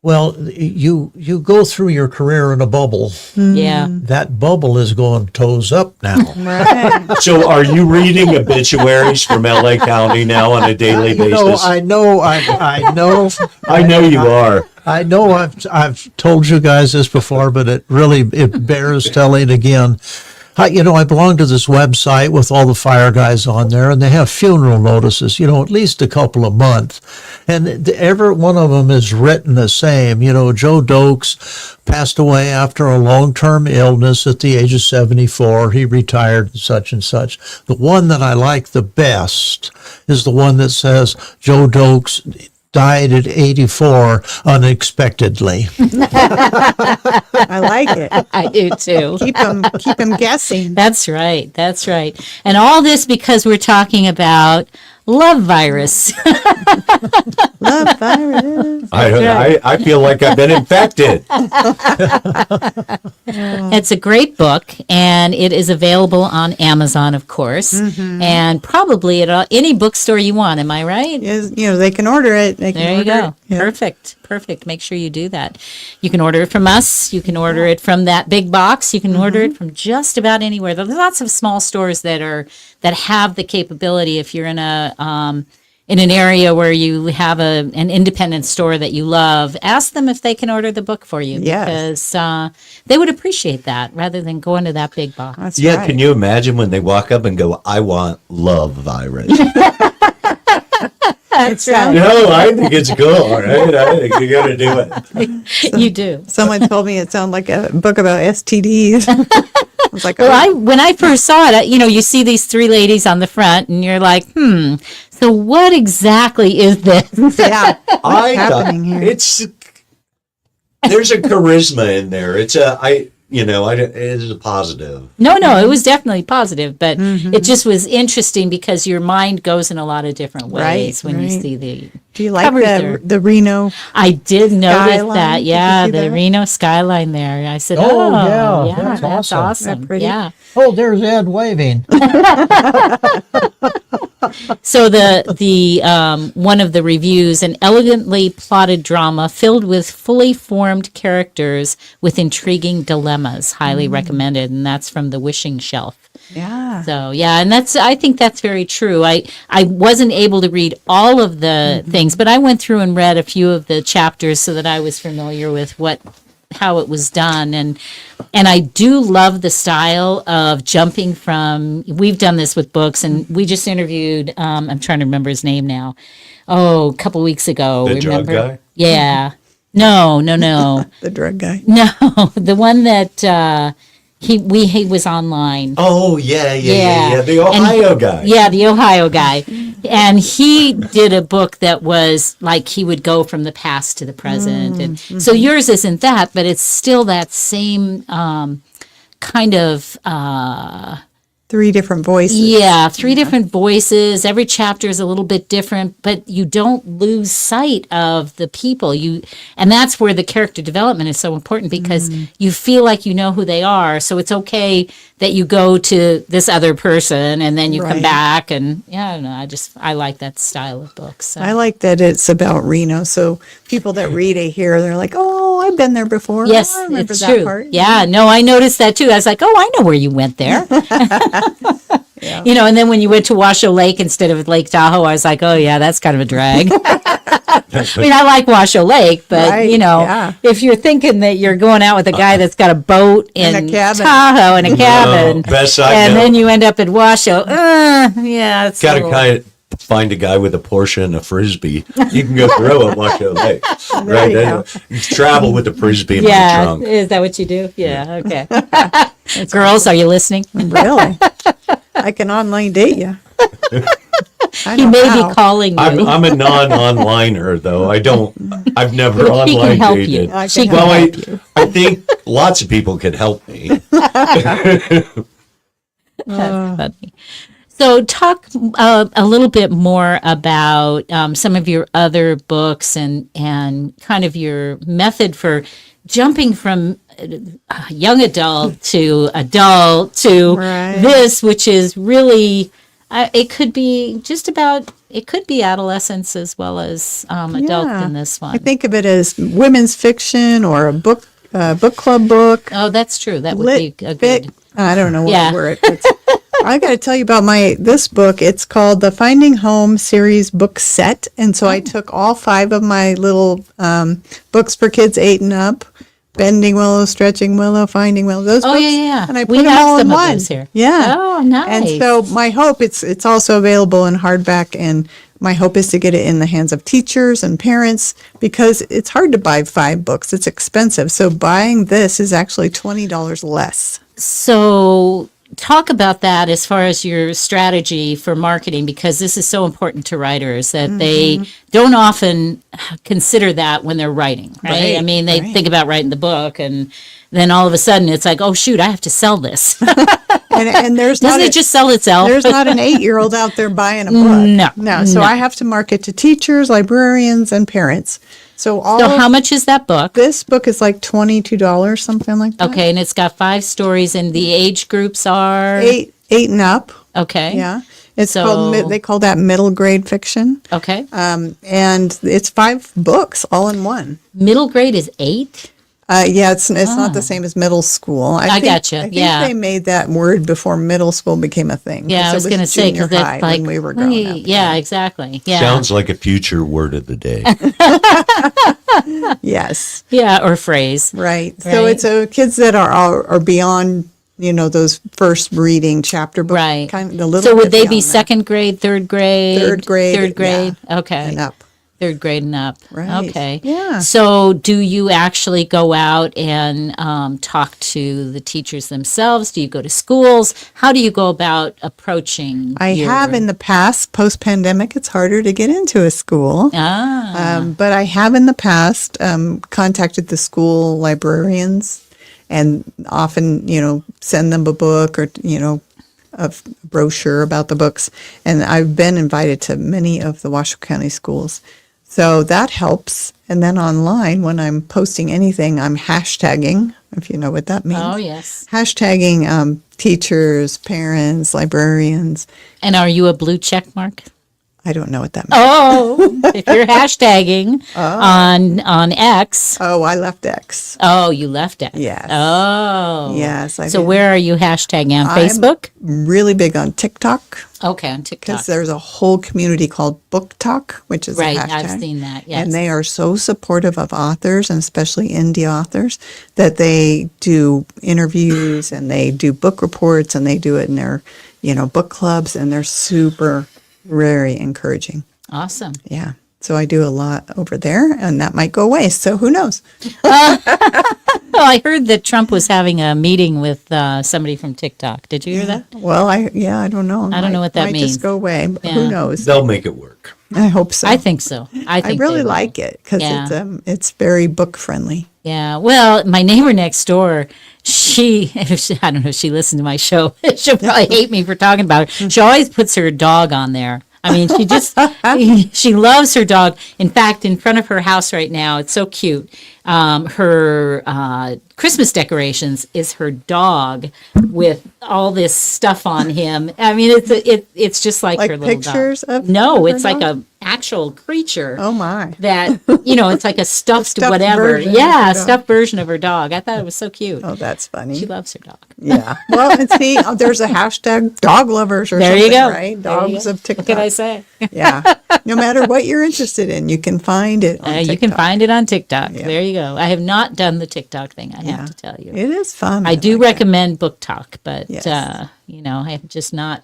C: Well, you go through your career in a bubble.
A: yeah.
C: That bubble is going toes up now.
D: Right.
B: So, are you reading obituaries from LA County now on a daily basis?
C: I know.
B: I know you are.
C: I know I've told you guys this before, but it bears telling again. I belong to this website with all the fire guys on there, and they have funeral notices, at least a couple a month. And every one of them is written the same. Joe Dokes passed away after a long-term illness at the age of 74. He retired and such. The one that I like the best is the one that says Joe Dokes died at 84 unexpectedly.
D: I like it.
A: I do too.
D: Keep them guessing.
A: That's right. That's right. And all this because we're talking about love virus.
D: Love virus.
B: I feel like I've been infected.
A: It's a great book, and it is available on Amazon, of course, and probably at any bookstore you want. Am I right?
D: They can order it. They can
A: There you
D: order
A: go.
D: it. Yeah.
A: Perfect. Make sure you do that. You can order it from us. You can order it from that big box. You can order it from just about anywhere. There's lots of small stores that have the capability. If you're in in an area where you have an independent store that you love, ask them if they can order the book for you.
D: Yes.
A: Because they would appreciate that rather than going to that big box.
D: That's
B: Yeah,
D: right.
B: can you imagine when they walk up and go, I want love virus?
A: That's right.
B: No, I think it's cool, right? I think you got to do it.
A: You do.
D: Someone told me it sounded like a book about STDs. I was like,
A: Well, when I first saw it, you see these three ladies on the front, and you're like, so what exactly is this?
D: yeah.
B: I thought
D: happening here?
B: there's a charisma in there. It is a positive.
A: No, it was definitely positive, but it just was interesting because your mind goes in a lot of different ways when you
D: right.
A: see the.
D: Do you like
A: covers there.
D: the Reno?
A: I did notice
D: Skyline?
A: that.
D: Did you
A: Yeah,
D: see
A: the
D: that?
A: Reno skyline there. I said,
C: Oh,
A: oh,
C: yeah, that's awesome.
A: awesome.
D: Isn't that pretty?
A: Yeah.
C: Oh, there's Ed waving.
A: So the one of the reviews, an elegantly plotted drama filled with fully formed characters with intriguing dilemmas, highly recommended, and that's from The Wishing Shelf.
D: Yeah.
A: So yeah, and I think that's very true. I wasn't able to read all of the things, but I went through and read a few of the chapters so that I was familiar with how it was done, and I do love the style of jumping from. We've done this with books, and we just interviewed. I'm trying to remember his name now. Oh, a couple weeks ago.
B: The drug guy?
A: Yeah. No.
D: The drug guy.
A: No, the one that he was online.
B: Oh, yeah.
A: Yeah.
B: The Ohio guy.
A: Yeah, the Ohio guy. And he did a book that was like he would go from the past to the present. And so yours isn't that, but it's still that same kind of,
D: Three different voices.
A: yeah, three different voices. Every chapter is a little bit different, but you don't lose sight of the people. And that's where the character development is so important because you feel like you know who they are. So it's okay that you go to this other person and then you come
D: Right.
A: back and I don't know. I like that style of books. So.
D: I like that it's about Reno. So people that read it here, they're like, oh, I've been there before.
A: Yes,
D: I remember
A: it's
D: that
A: true.
D: part.
A: Yeah, no, I noticed that too. I was like, oh, I know where you went there.
D: Yeah.
A: And then when you went to Washoe Lake instead of Lake Tahoe, I was like, oh, yeah, that's kind of a drag. I mean, I like Washoe Lake, but,
D: Right, yeah.
A: if you're thinking that you're going out with a guy that's got a boat in
D: And a cabin.
A: Tahoe and a cabin,
B: best I
A: and
B: know.
A: then you end up at Washoe, yeah, it's
B: Got
A: a
B: to
A: little-
B: kind of find a guy with a Porsche and a Frisbee. You can go throw at Washoe Lake. Right?
D: you go.
B: You travel with the Frisbee in the
A: Yeah,
B: trunk.
A: is that what you do? Yeah, okay. Girls, are you listening?
D: Really? I can online date you.
A: He may be calling you.
B: I'm a non-onliner though. I've never
A: She can
B: online
A: help
B: dated.
A: you.
D: I
A: She
D: can
A: can
B: Well,
A: help you.
B: I think lots of people could help me.
A: That's funny. So talk a little bit more about some of your other books and kind of your method for jumping from young adult to
D: Right.
A: this, which is really, it could be adolescence as well as adult
D: Yeah.
A: in this one.
D: I think of it as women's fiction or a book club book.
A: Oh, that's true. That would
D: Lit
A: be a
D: fic.
A: good.
D: I don't know what
A: Yeah.
D: word. I got to tell you about this book. It's called the Finding Home series book set, and so I took all 5 of my little books for kids 8 and up: Bending Willow, Stretching Willow, Finding Willow. Those
A: Oh,
D: books,
A: yeah.
D: and I
A: We
D: put them
A: have
D: all
A: some
D: in
A: of
D: one.
A: those here.
D: Yeah.
A: Oh, nice.
D: And so my hope it's also available in hardback, and my hope is to get it in the hands of teachers and parents because it's hard to buy 5 books. It's expensive. So buying this is actually $20 less.
A: So talk about that as far as your strategy for marketing, because this is so important to writers that they don't often consider that when they're writing, right? I
D: Right,
A: mean, they
D: right.
A: think about writing the book, and then all of a sudden it's like, oh shoot, I have to sell this.
D: And there's
A: Doesn't
D: not
A: it just sell itself?
D: there's not an 8-year-old out there buying a book.
A: No,
D: So
A: no.
D: I have to market to teachers, librarians, and parents. So all
A: So
D: of
A: how much is that book?
D: this book is like $22, something like that.
A: Okay, and it's got 5 stories, and the age groups are
D: Eight and up.
A: okay.
D: Yeah. It's
A: So-
D: called, they call that middle grade fiction.
A: Okay.
D: And it's 5 books all in one.
A: Middle grade is 8.
D: Yeah, it's not the same as middle school. I
A: gotcha,
D: I think
A: yeah.
D: they made that word before middle school became a thing. 'cause
A: Yeah, I
D: it
A: was going to say
D: junior
A: because
D: high
A: that's like
D: when we were growing up.
A: Yeah, exactly. Yeah.
B: Sounds like a future word of the day.
D: Yes,
A: Yeah, or phrase.
D: right. So
A: Right.
D: it's kids that are beyond, those first reading chapter books.
A: Right.
D: Kind of the little
A: So would
D: bit
A: they be
D: beyond that.
A: second grade, third grade?
D: Third grade,
A: Third grade.
D: yeah,
A: Okay.
D: and up?
A: Third grade and up.
D: Right.
A: Okay.
D: Yeah.
A: So do you actually go out and talk to the teachers themselves? Do you go to schools? How do you go about approaching?
D: I have in the past, post pandemic, it's harder to get into a school. But I have in the past contacted the school librarians and often, send them a book or, a brochure about the books. And I've been invited to many of the Washoe County schools. So that helps. And then online, when I'm posting anything, I'm hashtagging, if you know what that means.
A: Oh, yes.
D: Hashtagging teachers, parents, librarians.
A: And are you a blue check mark?
D: I don't know what that means.
A: Oh, if you're hashtagging on X.
D: Oh, I left X.
A: Oh, you left X.
D: Yes.
A: Oh.
D: Yes, I
A: So
D: did.
A: where are you hashtagging? On
D: I'm
A: Facebook?
D: Really big on TikTok
A: Okay, on TikTok.
D: because there's a whole community called Book Talk, which is
A: Right,
D: a hashtag.
A: I've seen that, yes.
D: And they are so supportive of authors and especially indie authors that they do interviews and they do book reports and they do it in their, book clubs, and they're super, very encouraging.
A: Awesome.
D: Yeah. So I do a lot over there, and that might go away. So who knows?
A: Oh, I heard that Trump was having a meeting with somebody from TikTok. Did you hear that?
D: Well, I don't know.
A: I don't know what that
D: might
A: means.
D: just go away. But
A: Yeah.
D: Who knows?
B: They'll make it work.
D: I hope so.
A: I think so. I
D: I
A: think
D: really
A: they will.
D: like it because
A: Yeah.
D: it's very book friendly.
A: Yeah. Well, my neighbor next door, I don't know if she listened to my show. She'll probably hate me for talking about it. She always puts her dog on there. I mean, she just, she loves her dog. In fact, in front of her house right now, it's so cute. Her Christmas decorations is her dog with all this stuff on him. I mean, it's just like
D: Like
A: her little
D: pictures
A: dog.
D: of
A: No,
D: her
A: it's like
D: dog?
A: a actual creature.
D: Oh my!
A: That it's like a stuffed,
D: stuffed
A: whatever.
D: version of
A: Yeah,
D: her
A: a
D: dog.
A: stuffed version of her dog. I thought it was so cute.
D: Oh, that's funny.
A: She loves her dog.
D: Yeah. Well, and see, there's a hashtag dog lovers or
A: There
D: something,
A: you go.
D: right?
A: There you
D: Dogs
A: go.
D: of TikTok.
A: What can I say?
D: Yeah. No matter what you're interested in, you can find it on
A: You can
D: TikTok.
A: find it on TikTok.
D: Yeah.
A: There you go. I have not done the TikTok thing. I
D: Yeah.
A: have to tell you.
D: It is fun.
A: I do
D: like it.
A: recommend Book Talk, but
D: Yes.
A: I have just not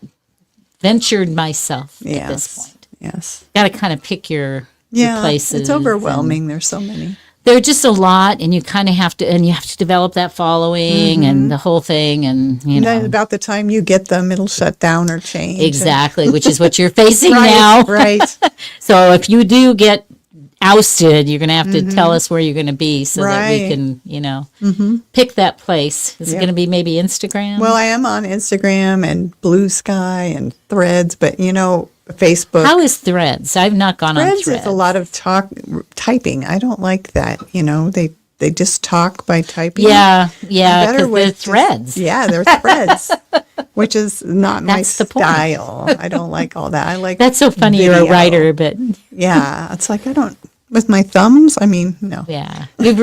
A: ventured myself at this
D: Yes.
A: point.
D: Yes.
A: Got to kind of pick your places.
D: It's overwhelming. There's so many.
A: There are just a lot, and you kind of have to, and you have to develop that following and the whole thing, and
D: And then about the time you get them, it'll shut down or change.
A: exactly, which is what you're facing
D: Right,
A: now.
D: right.
A: So if you do get ousted, you're going to have to tell us where you're going to be so that we
D: Right.
A: can, pick that place. Is it
D: Yep.
A: going to be maybe Instagram?
D: Well, I am on Instagram and Blue Sky and Threads, but Facebook.
A: How is Threads? I've not gone on
D: Threads
A: Threads.
D: is a lot of typing. I don't like that. They just talk by typing.
A: Yeah,
D: Better
A: because they're
D: with just-
A: Threads.
D: Yeah, they're threads, which is not my
A: That's the point.
D: style. I don't like all that. I like
A: That's so funny. You're a
D: video.
A: writer, but
D: Yeah, it's like I don't with my thumbs. I mean, no.
A: yeah, you've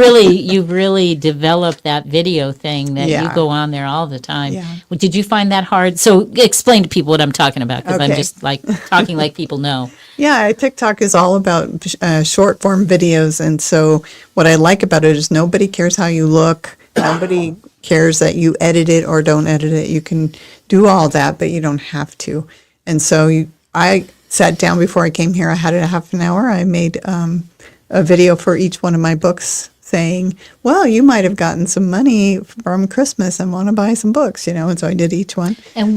A: really developed that video thing that you
D: Yeah.
A: go on there all the time.
D: Yeah.
A: Well, did you find that hard? So explain to people what I'm talking about because I'm
D: Okay.
A: just like talking like people know.
D: Yeah, TikTok is all about short form videos, and so what I like about it is nobody cares how you look. Nobody cares that you edit it or don't edit it. You can do all that, but you don't have to. And so I sat down before I came here. I had it a half an hour. I made a video for each one of my books saying, well, you might have gotten some money from Christmas and want to buy some books, and so I did each one.
A: And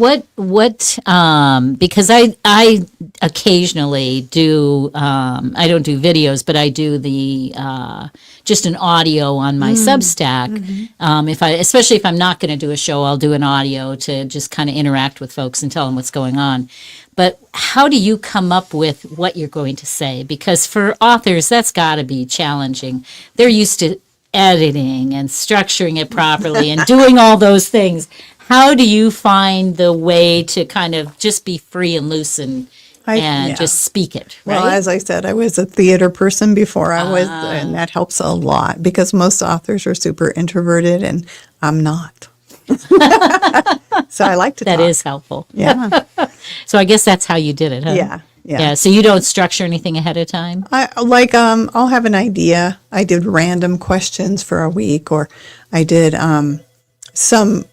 A: because I occasionally do, I don't do videos, but I do the, just an audio on my Substack. Especially if I'm not going to do a show, I'll do an audio to just kind of interact with folks and tell them what's going on. But how do you come up with what you're going to say? Because for authors, that's got to be challenging. They're used to editing and structuring it properly and doing all those things. How do you find the way to kind of just be free and loose and just speak it, right?
D: Well, as I said, I was a theater person before I was, and that helps a lot because most authors are super introverted and I'm not. So I like to
A: That
D: talk.
A: is helpful.
D: Yeah.
A: So I guess that's how you did it, huh?
D: Yeah.
A: Yeah. So you don't structure anything ahead of time?
D: I'll have an idea. I did random questions for a week, or I did some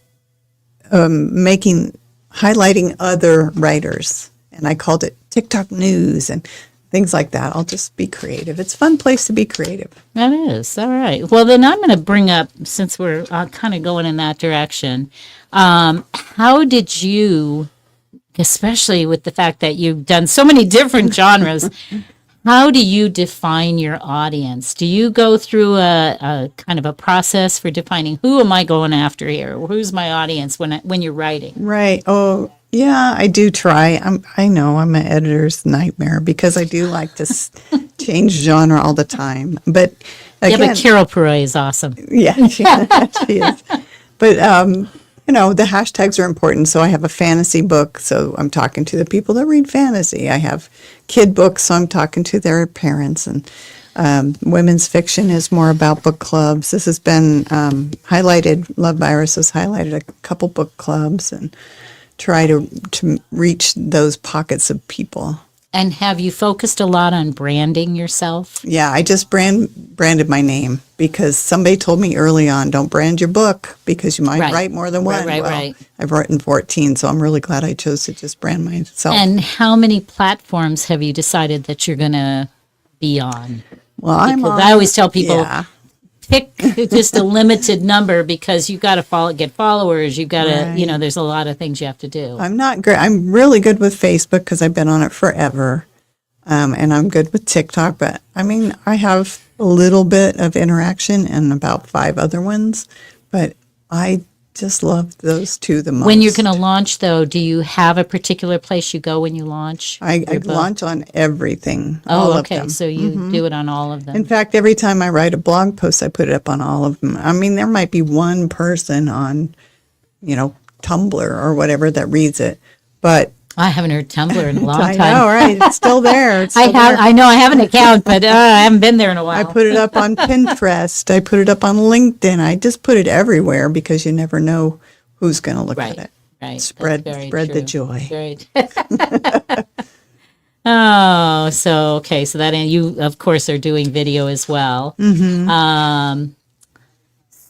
D: highlighting other writers, and I called it TikTok news and things like that. I'll just be creative. It's a fun place to be creative.
A: That is. All right. Well, then I'm going to bring up, since we're kind of going in that direction, how did you, especially with the fact that you've done so many different genres, how do you define your audience? Do you go through a kind of a process for defining who am I going after here? Who's my audience when you're writing?
D: Right. Oh, yeah, I do try. I know I'm an editor's nightmare because I do like to change genre all the time. But again,
A: Yeah, but Carol Perret is awesome.
D: yeah, she is. But the hashtags are important. So I have a fantasy book, so I'm talking to the people that read fantasy. I have kid books, so I'm talking to their parents. And women's fiction is more about book clubs. This has been highlighted. Love Virus has highlighted a couple book clubs and try to reach those pockets of people.
A: And have you focused a lot on branding yourself?
D: Yeah, I just branded my name because somebody told me early on, don't brand your book because you might write more than one.
A: Right.
D: I've written 14, so I'm really glad I chose to just brand myself.
A: And how many platforms have you decided that you're going to be on?
D: Well,
A: I always tell people,
D: yeah.
A: pick just a limited number because you've got to get followers. You've got to, there's a lot of things you have to do.
D: I'm not great. I'm really good with Facebook because I've been on it forever. And I'm good with TikTok, but I have a little bit of interaction and about 5 other ones, but I just love those 2 the most.
A: When you're going to launch, though, do you have a particular place you go when you launch?
D: I launch on everything.
A: Oh,
D: all
A: okay.
D: Of them.
A: So you do it on all of them.
D: In fact, every time I write a blog post, I put it up on all of them. There might be one person on, Tumblr or whatever that reads it, but
A: I haven't heard Tumblr in a long time.
D: I know, right? It's still there.
A: I know I have an account, but I haven't been there in a while.
D: I put it up on Pinterest. I put it up on LinkedIn. I just put it everywhere because you never know who's going to look at it.
A: Right.
D: Spread the joy.
A: Right. Oh, so that, and you of course are doing video as well. Mm-hmm.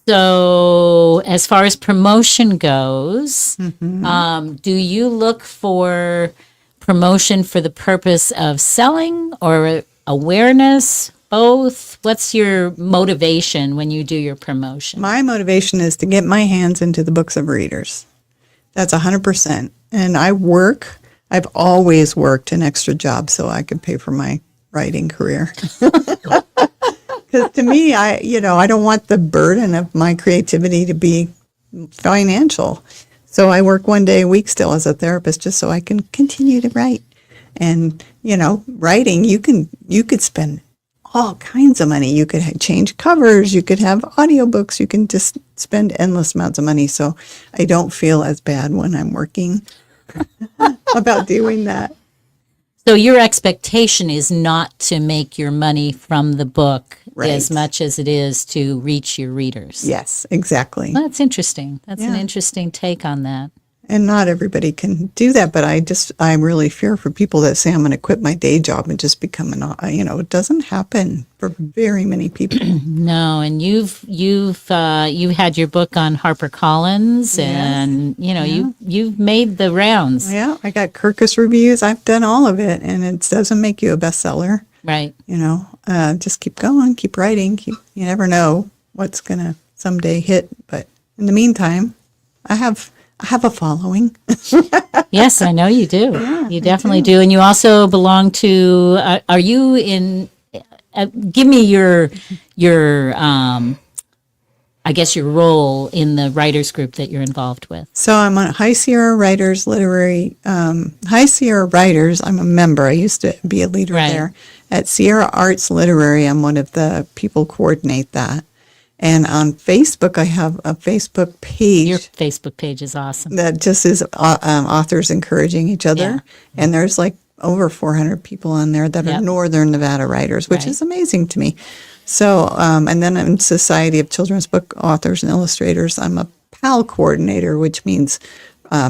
A: So as far as promotion goes, do you look for promotion for the purpose of selling or awareness? Both? What's your motivation when you do your promotion?
D: My motivation is to get my hands into the books of readers. That's 100%. And I've always worked an extra job so I could pay for my writing career. Because to me, I don't want the burden of my creativity to be financial. So I work 1 day a week still as a therapist just so I can continue to write. And, writing, you could spend all kinds of money. You could change covers. You could have audiobooks. You can just spend endless amounts of money. So I don't feel as bad when I'm working about doing that.
A: So your expectation is not to make your money from the book
D: Right.
A: as much as it is to reach your readers.
D: Yes, exactly.
A: Well, that's interesting. That's an
D: Yeah.
A: interesting take on that.
D: And not everybody can do that, but I really fear for people that say I'm going to quit my day job and just become it doesn't happen for very many people.
A: No, and you had your book on HarperCollins, and you've made the rounds.
D: Yeah, I got Kirkus reviews. I've done all of it, and it doesn't make you a bestseller.
A: Right.
D: Just keep going, keep writing. You never know what's going to someday hit. But in the meantime, I have a following.
A: Yes, I know you do. You definitely do. And you also belong to, are you in, give me your I guess your role in the writers group that you're involved with.
D: So I'm on High Sierra Writers Literary, High Sierra Writers, I'm a member. I used to be a leader
A: Right.
D: there. At Sierra Arts Literary, I'm one of the people coordinate that. And on Facebook, I have a Facebook page.
A: Your Facebook page is awesome.
D: That just is authors encouraging each other.
A: Yeah.
D: And there's like over 400 people on there that
A: Yep.
D: are Northern Nevada writers, which
A: Right.
D: is amazing to me. So, and then in Society of Children's Book Authors and Illustrators, I'm a PAL coordinator, which means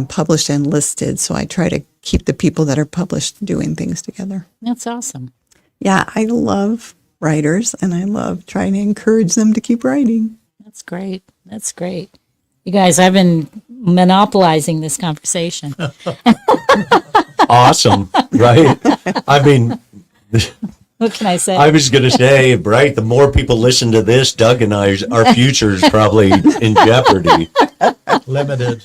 D: published and listed. So I try to keep the people that are published doing things together.
A: That's awesome.
D: Yeah, I love writers and I love trying to encourage them to keep writing.
A: That's great. That's great. You guys, I've been monopolizing this conversation.
B: Awesome, right? I mean,
A: What can I say?
B: I was going to say, right, the more people listen to this, Doug and our future is probably in jeopardy.
C: Limited.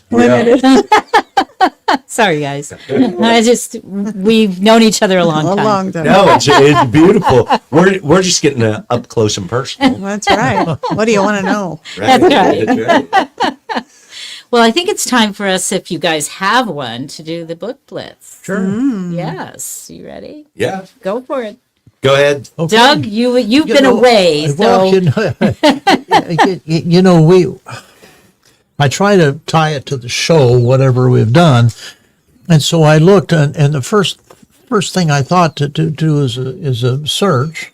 A: Sorry, guys. We've known each other a long
D: A
A: time.
D: long time.
B: No, it's beautiful. We're just getting up close and personal.
D: That's right. What do you want to know?
B: Right?
A: That's
B: right.
A: Well, I think it's time for us, if you guys have one, to do the book blitz.
B: Sure.
A: Yes. You ready?
B: Yeah.
A: Go for it.
B: Go ahead.
C: Okay.
A: Doug, you've been away,
C: Well,
A: so
C: I try to tie it to the show, whatever we've done, and so I looked, and the first thing I thought to do is a search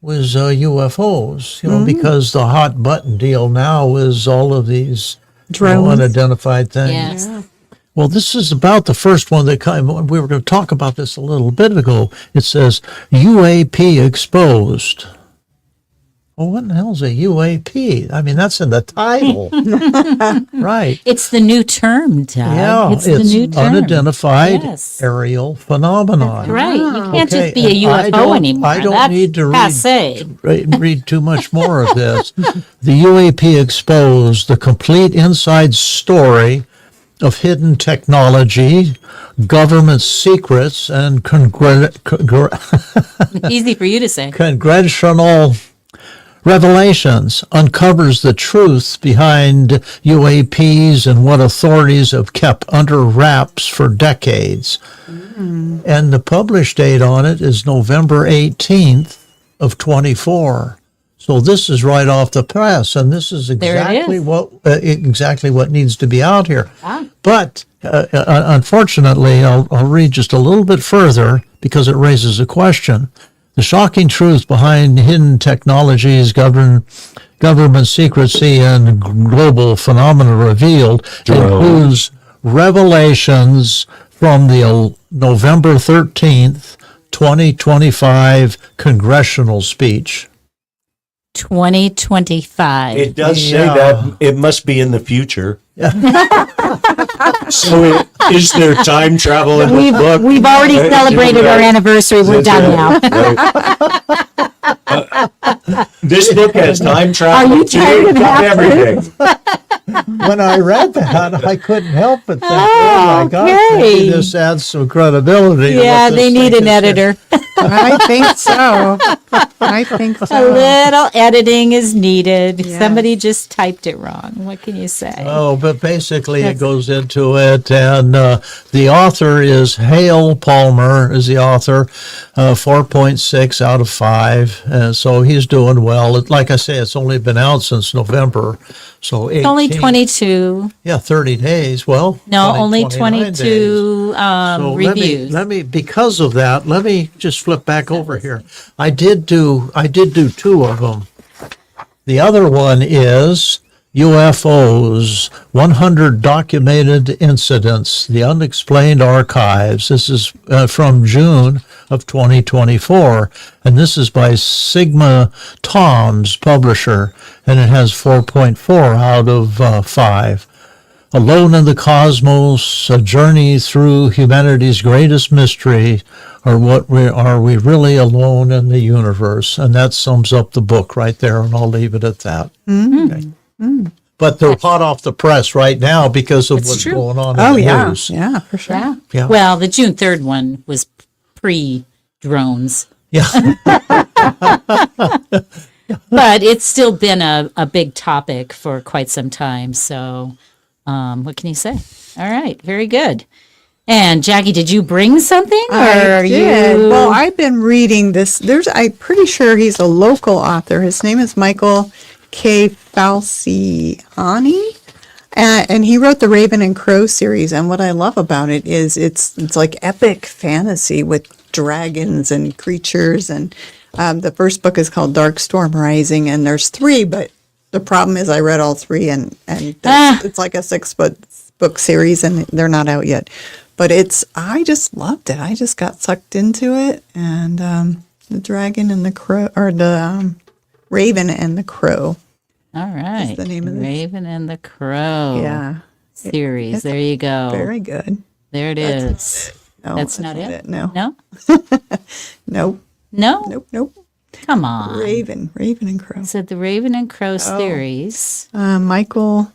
C: was UFOs, because the hot button deal now is all of these
D: Drones.
C: unidentified things.
A: yes.
C: Well, this is about the first one that came. We were going to talk about this a little bit ago. It says UAP exposed. Well, what in the hell is a UAP? I mean, that's in the title. Right.
A: It's the new term, Doug.
C: Yeah,
A: it's the new term.
C: unidentified
A: Yes.
C: aerial phenomenon.
A: Right. You can't
C: Okay,
A: just be a
C: and I
A: UFO
C: don't-
A: anymore.
C: I don't
A: That's
C: need to
A: passe.
C: read too much more of this. The UAP exposed the complete inside story of hidden technology, government secrets, and
A: Easy for you to say.
C: congressional revelations, uncovers the truth behind UAPs and what authorities have kept under wraps for decades. And the published date on it is November 18th of 24. So this is right off the press, and this is
A: There it
C: exactly what needs to be out here.
A: Ah.
C: But unfortunately, I'll read just a little bit further because it raises a question. The shocking truth behind hidden technologies, government secrecy, and global phenomena revealed includes revelations from the November 13th, 2025 congressional speech.
A: 2025.
B: It does say
C: Yeah.
B: that it must be in the future. So is there time travel in the book?
A: We've already celebrated our anniversary. We're done now.
B: This book has time travel.
A: Are you
B: too.
A: tired of
B: It's got
A: that?
B: everything.
C: When I read that, I couldn't help but think, oh my God,
A: Okay.
C: maybe this adds some credibility. to
A: Yeah,
C: what this
A: they need
C: thing
A: an
C: is.
A: editor.
D: I think so. I think
A: A
D: so.
A: little editing is needed.
D: Yeah.
A: Somebody just typed it wrong. What can you say?
C: Oh, but basically it goes into it, and the author is Hale Palmer is the author, 4.6 out of 5, and so he's doing well. Like I say, it's only been out since November, so
A: It's only
C: 18
A: 22.
C: Yeah, 30 days. Well,
A: No,
C: 20,
A: only
C: 29 days.
A: 22
C: So
A: reviews.
C: Let me because of that, let me just flip back over here. I did do 2 of them. The other one is UFOs, 100 documented incidents, the unexplained archives. This is from June of 2024, and this is by Sigma Toms, publisher, and it has 4.4 out of 5. Alone in the Cosmos, A Journey Through Humanity's Greatest Mystery, or are we really alone in the universe? And that sums up the book right there, and I'll leave it at that. Okay. But they're hot off the press right now because of what's
A: true.
C: going on
D: Oh,
C: in the
D: yeah.
C: news.
D: Yeah, for sure.
A: Yeah.
C: Yeah.
A: Well, the June 3rd one was pre-drones,
C: Yeah.
A: but it's still been a big topic for quite some time. So, what can you say? All right. Very good. And Jackie, did you bring something?
D: I did. Well, I've been reading this. I'm pretty sure he's a local author. His name is Michael K. Falciani. And he wrote the Raven and Crow series. And what I love about it is it's like epic fantasy with dragons and creatures. And the first book is called Dark Storm Rising. And there's 3, but the problem is I read all 3 and it's like a 6-book series and they're not out yet. But I just loved it. I just got sucked into it. And the dragon and the crow, or the Raven and the Crow.
A: All right.
D: the name of this.
A: Raven and the Crow.
D: Yeah.
A: Series. There you go.
D: Very good.
A: There it is.
D: No,
A: That's not it?
D: No.
A: No?
D: Nope.
A: No?
D: Nope.
A: Come on.
D: Raven and Crow.
A: Is it the Raven and Crow series?
D: Michael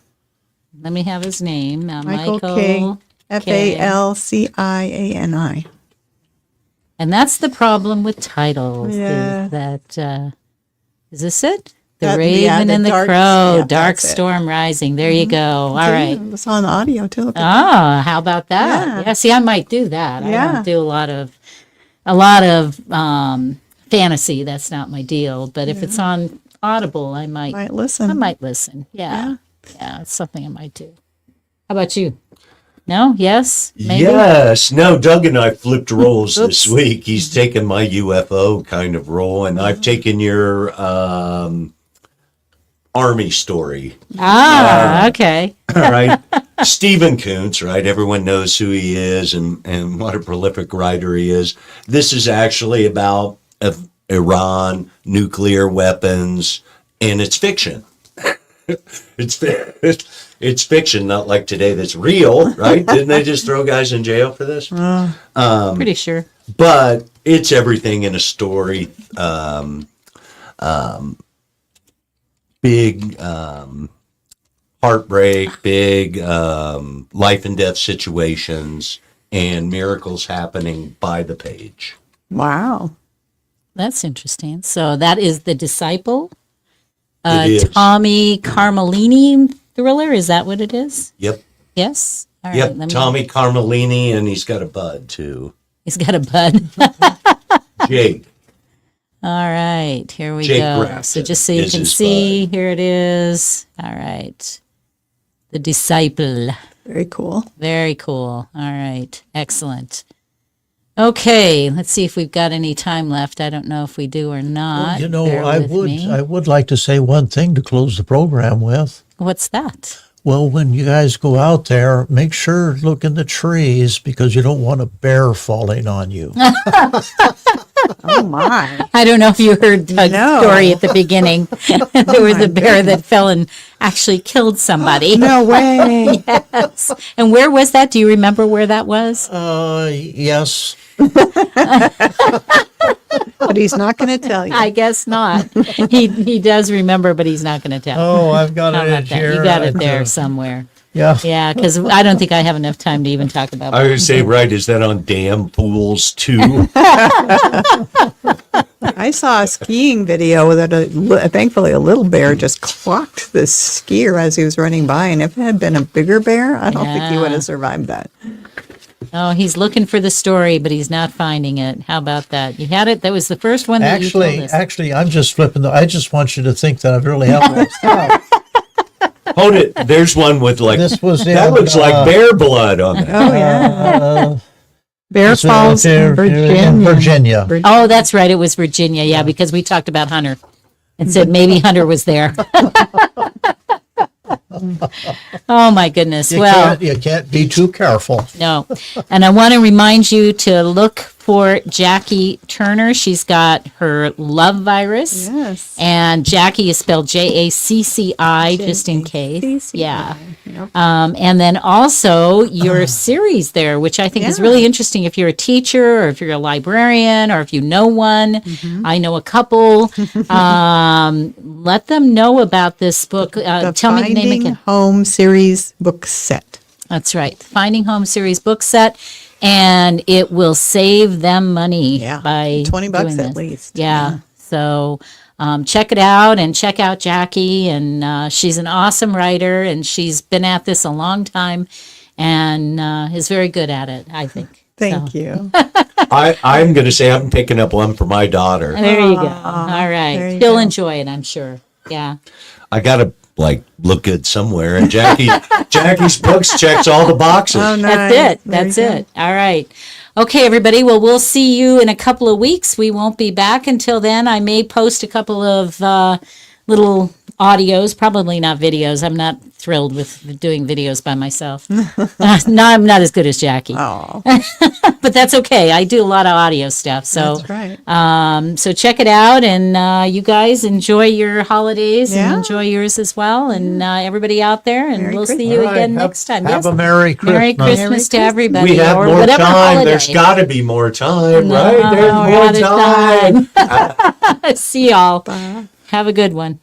A: Let me have his name.
D: Michael K. Falciani.
A: And that's the problem with titles.
D: Yeah.
A: Is that, is this it? The
D: That-
A: Raven
D: yeah, the
A: and the
D: Dark-
A: Crow,
D: yeah,
A: Dark
D: that's it.
A: Storm Rising. There you go. All right.
D: It was on audio too. Look at
A: Oh, how about that?
D: Yeah.
A: Yeah. See, I might do that. I
D: Yeah.
A: don't do a lot of fantasy. That's not my deal. But if it's on Audible, I might
D: listen.
A: I might listen. Yeah. Yeah, it's something I might do. How about you? No? Yes? Maybe?
B: Yes. No, Doug and I flipped roles this
A: Oops.
B: week. He's taken my UFO kind of role, and I've taken your Army story.
A: Ah, okay.
B: All right. Stephen Kuntz, right? Everyone knows who he is and what a prolific writer he is. This is actually about Iran, nuclear weapons, and it's fiction. It's fiction, not like today that's real, right? Didn't they just throw guys in jail for this?
A: Pretty sure.
B: But it's everything in a story. Big heartbreak, big life and death situations, and miracles happening by the page.
D: Wow.
A: That's interesting. So that is The Disciple.
B: It is.
A: Tommy Carmelini thriller. Is that what it is?
B: Yep.
A: Yes. All right.
B: Yep. Tommy Carmelini, and he's got a bud too.
A: He's got a bud.
B: Jake.
A: All right. Here we
B: Jake
A: go.
B: Grafton
A: So just so you
B: is
A: can
B: his
A: see, here it is. All right. The Disciple.
D: Very cool.
A: Very cool. All right. Excellent. Okay, let's see if we've got any time left. I don't know if we do or not.
C: You know,
A: Bear
C: I
A: with me.
C: would like to say one thing to close the program with.
A: What's that?
C: Well, when you guys go out there, make sure look in the trees because you don't want a bear falling on you.
D: Oh my.
A: I don't know if you heard Doug's
D: No.
A: story at the beginning. There was a bear that fell and actually killed somebody.
D: No way.
A: Yes. And where was that? Do you remember where that was?
C: Yes.
D: But he's not going to tell you.
A: I guess not. He does remember, but he's not going to tell.
C: Oh, I've got
A: How
C: it
A: about
C: in
A: that?
C: here.
A: You got it
C: I
A: there
C: do.
A: somewhere.
C: Yeah.
A: Yeah, because I don't think I have enough time to even talk about
B: I
A: it.
B: would say, right, is that on Damn Fools too?
D: I saw a skiing video that thankfully a little bear just clocked this skier as he was running by. And if it had been a bigger bear, I don't think he would
A: Yeah.
D: have survived that.
A: Oh, he's looking for the story, but he's not finding it. How about that? You had it. That was the first one that you told us.
C: Actually, I'm just flipping. I just want you to think that I really have all this stuff.
B: Hold it. There's one with like,
C: This was
B: that
C: in,
B: looks like bear blood on it.
D: Oh, yeah. Bear Falls,
C: in
D: Virginia.
C: Virginia.
A: Oh, that's right. It was Virginia. Yeah, because we talked about Hunter and said maybe Hunter was there. Oh, my goodness. Well,
C: You can't be too careful.
A: no. And I want to remind you to look for Jacci Turner. She's got her love virus.
D: Yes.
A: And Jacci is spelled Jacci, just in case.
D: Jacci.
A: Yeah.
D: Yep.
A: And then also your series there, which I think is
D: Yeah.
A: really interesting if you're a teacher or if you're a librarian or if you know one. I know a couple. Let them know about this book.
D: The
A: Tell me the name
D: Finding
A: again.
D: Home series book set.
A: That's right. Finding Home series book set. And it will save them money
D: Yeah.
A: by
D: $20
A: doing
D: at
A: this.
D: least.
A: Yeah. So check it out and check out Jacci. And she's an awesome writer and she's been at this a long time and is very good at it, I think.
D: Thank you.
B: I'm going to say I'm picking up one for my daughter.
A: There you go. All
D: there
A: right.
D: you
A: She'll
D: go.
A: enjoy it, I'm sure. Yeah.
B: I got to look good somewhere. And Jackie's books checks all the boxes.
D: Oh, nice.
A: That's it.
D: There
A: That's
D: you go.
A: it. All right. Okay, everybody. Well, we'll see you in a couple of weeks. We won't be back until then. I may post a couple of little audios, probably not videos. I'm not thrilled with doing videos by myself. No, I'm not as good as Jacci,
D: Oh,
A: but that's okay. I do a lot of audio stuff. So,
D: that's right.
A: so check it out, and you guys enjoy your holidays
D: Yeah.
A: and enjoy yours as well, and everybody out there, and
D: Merry
A: we'll see
D: Christmas.
A: you
C: All right,
A: again
C: have-
A: next time.
C: Have
A: Yes.
C: a Merry Christmas.
A: Merry Christmas to everybody,
B: We have
A: or
B: more
A: whatever
B: time.
A: holiday.
B: There's got to be more time, right?
A: No,
B: There's
A: we're
B: more
A: out of
B: time.
A: time. See y'all. Have a good one.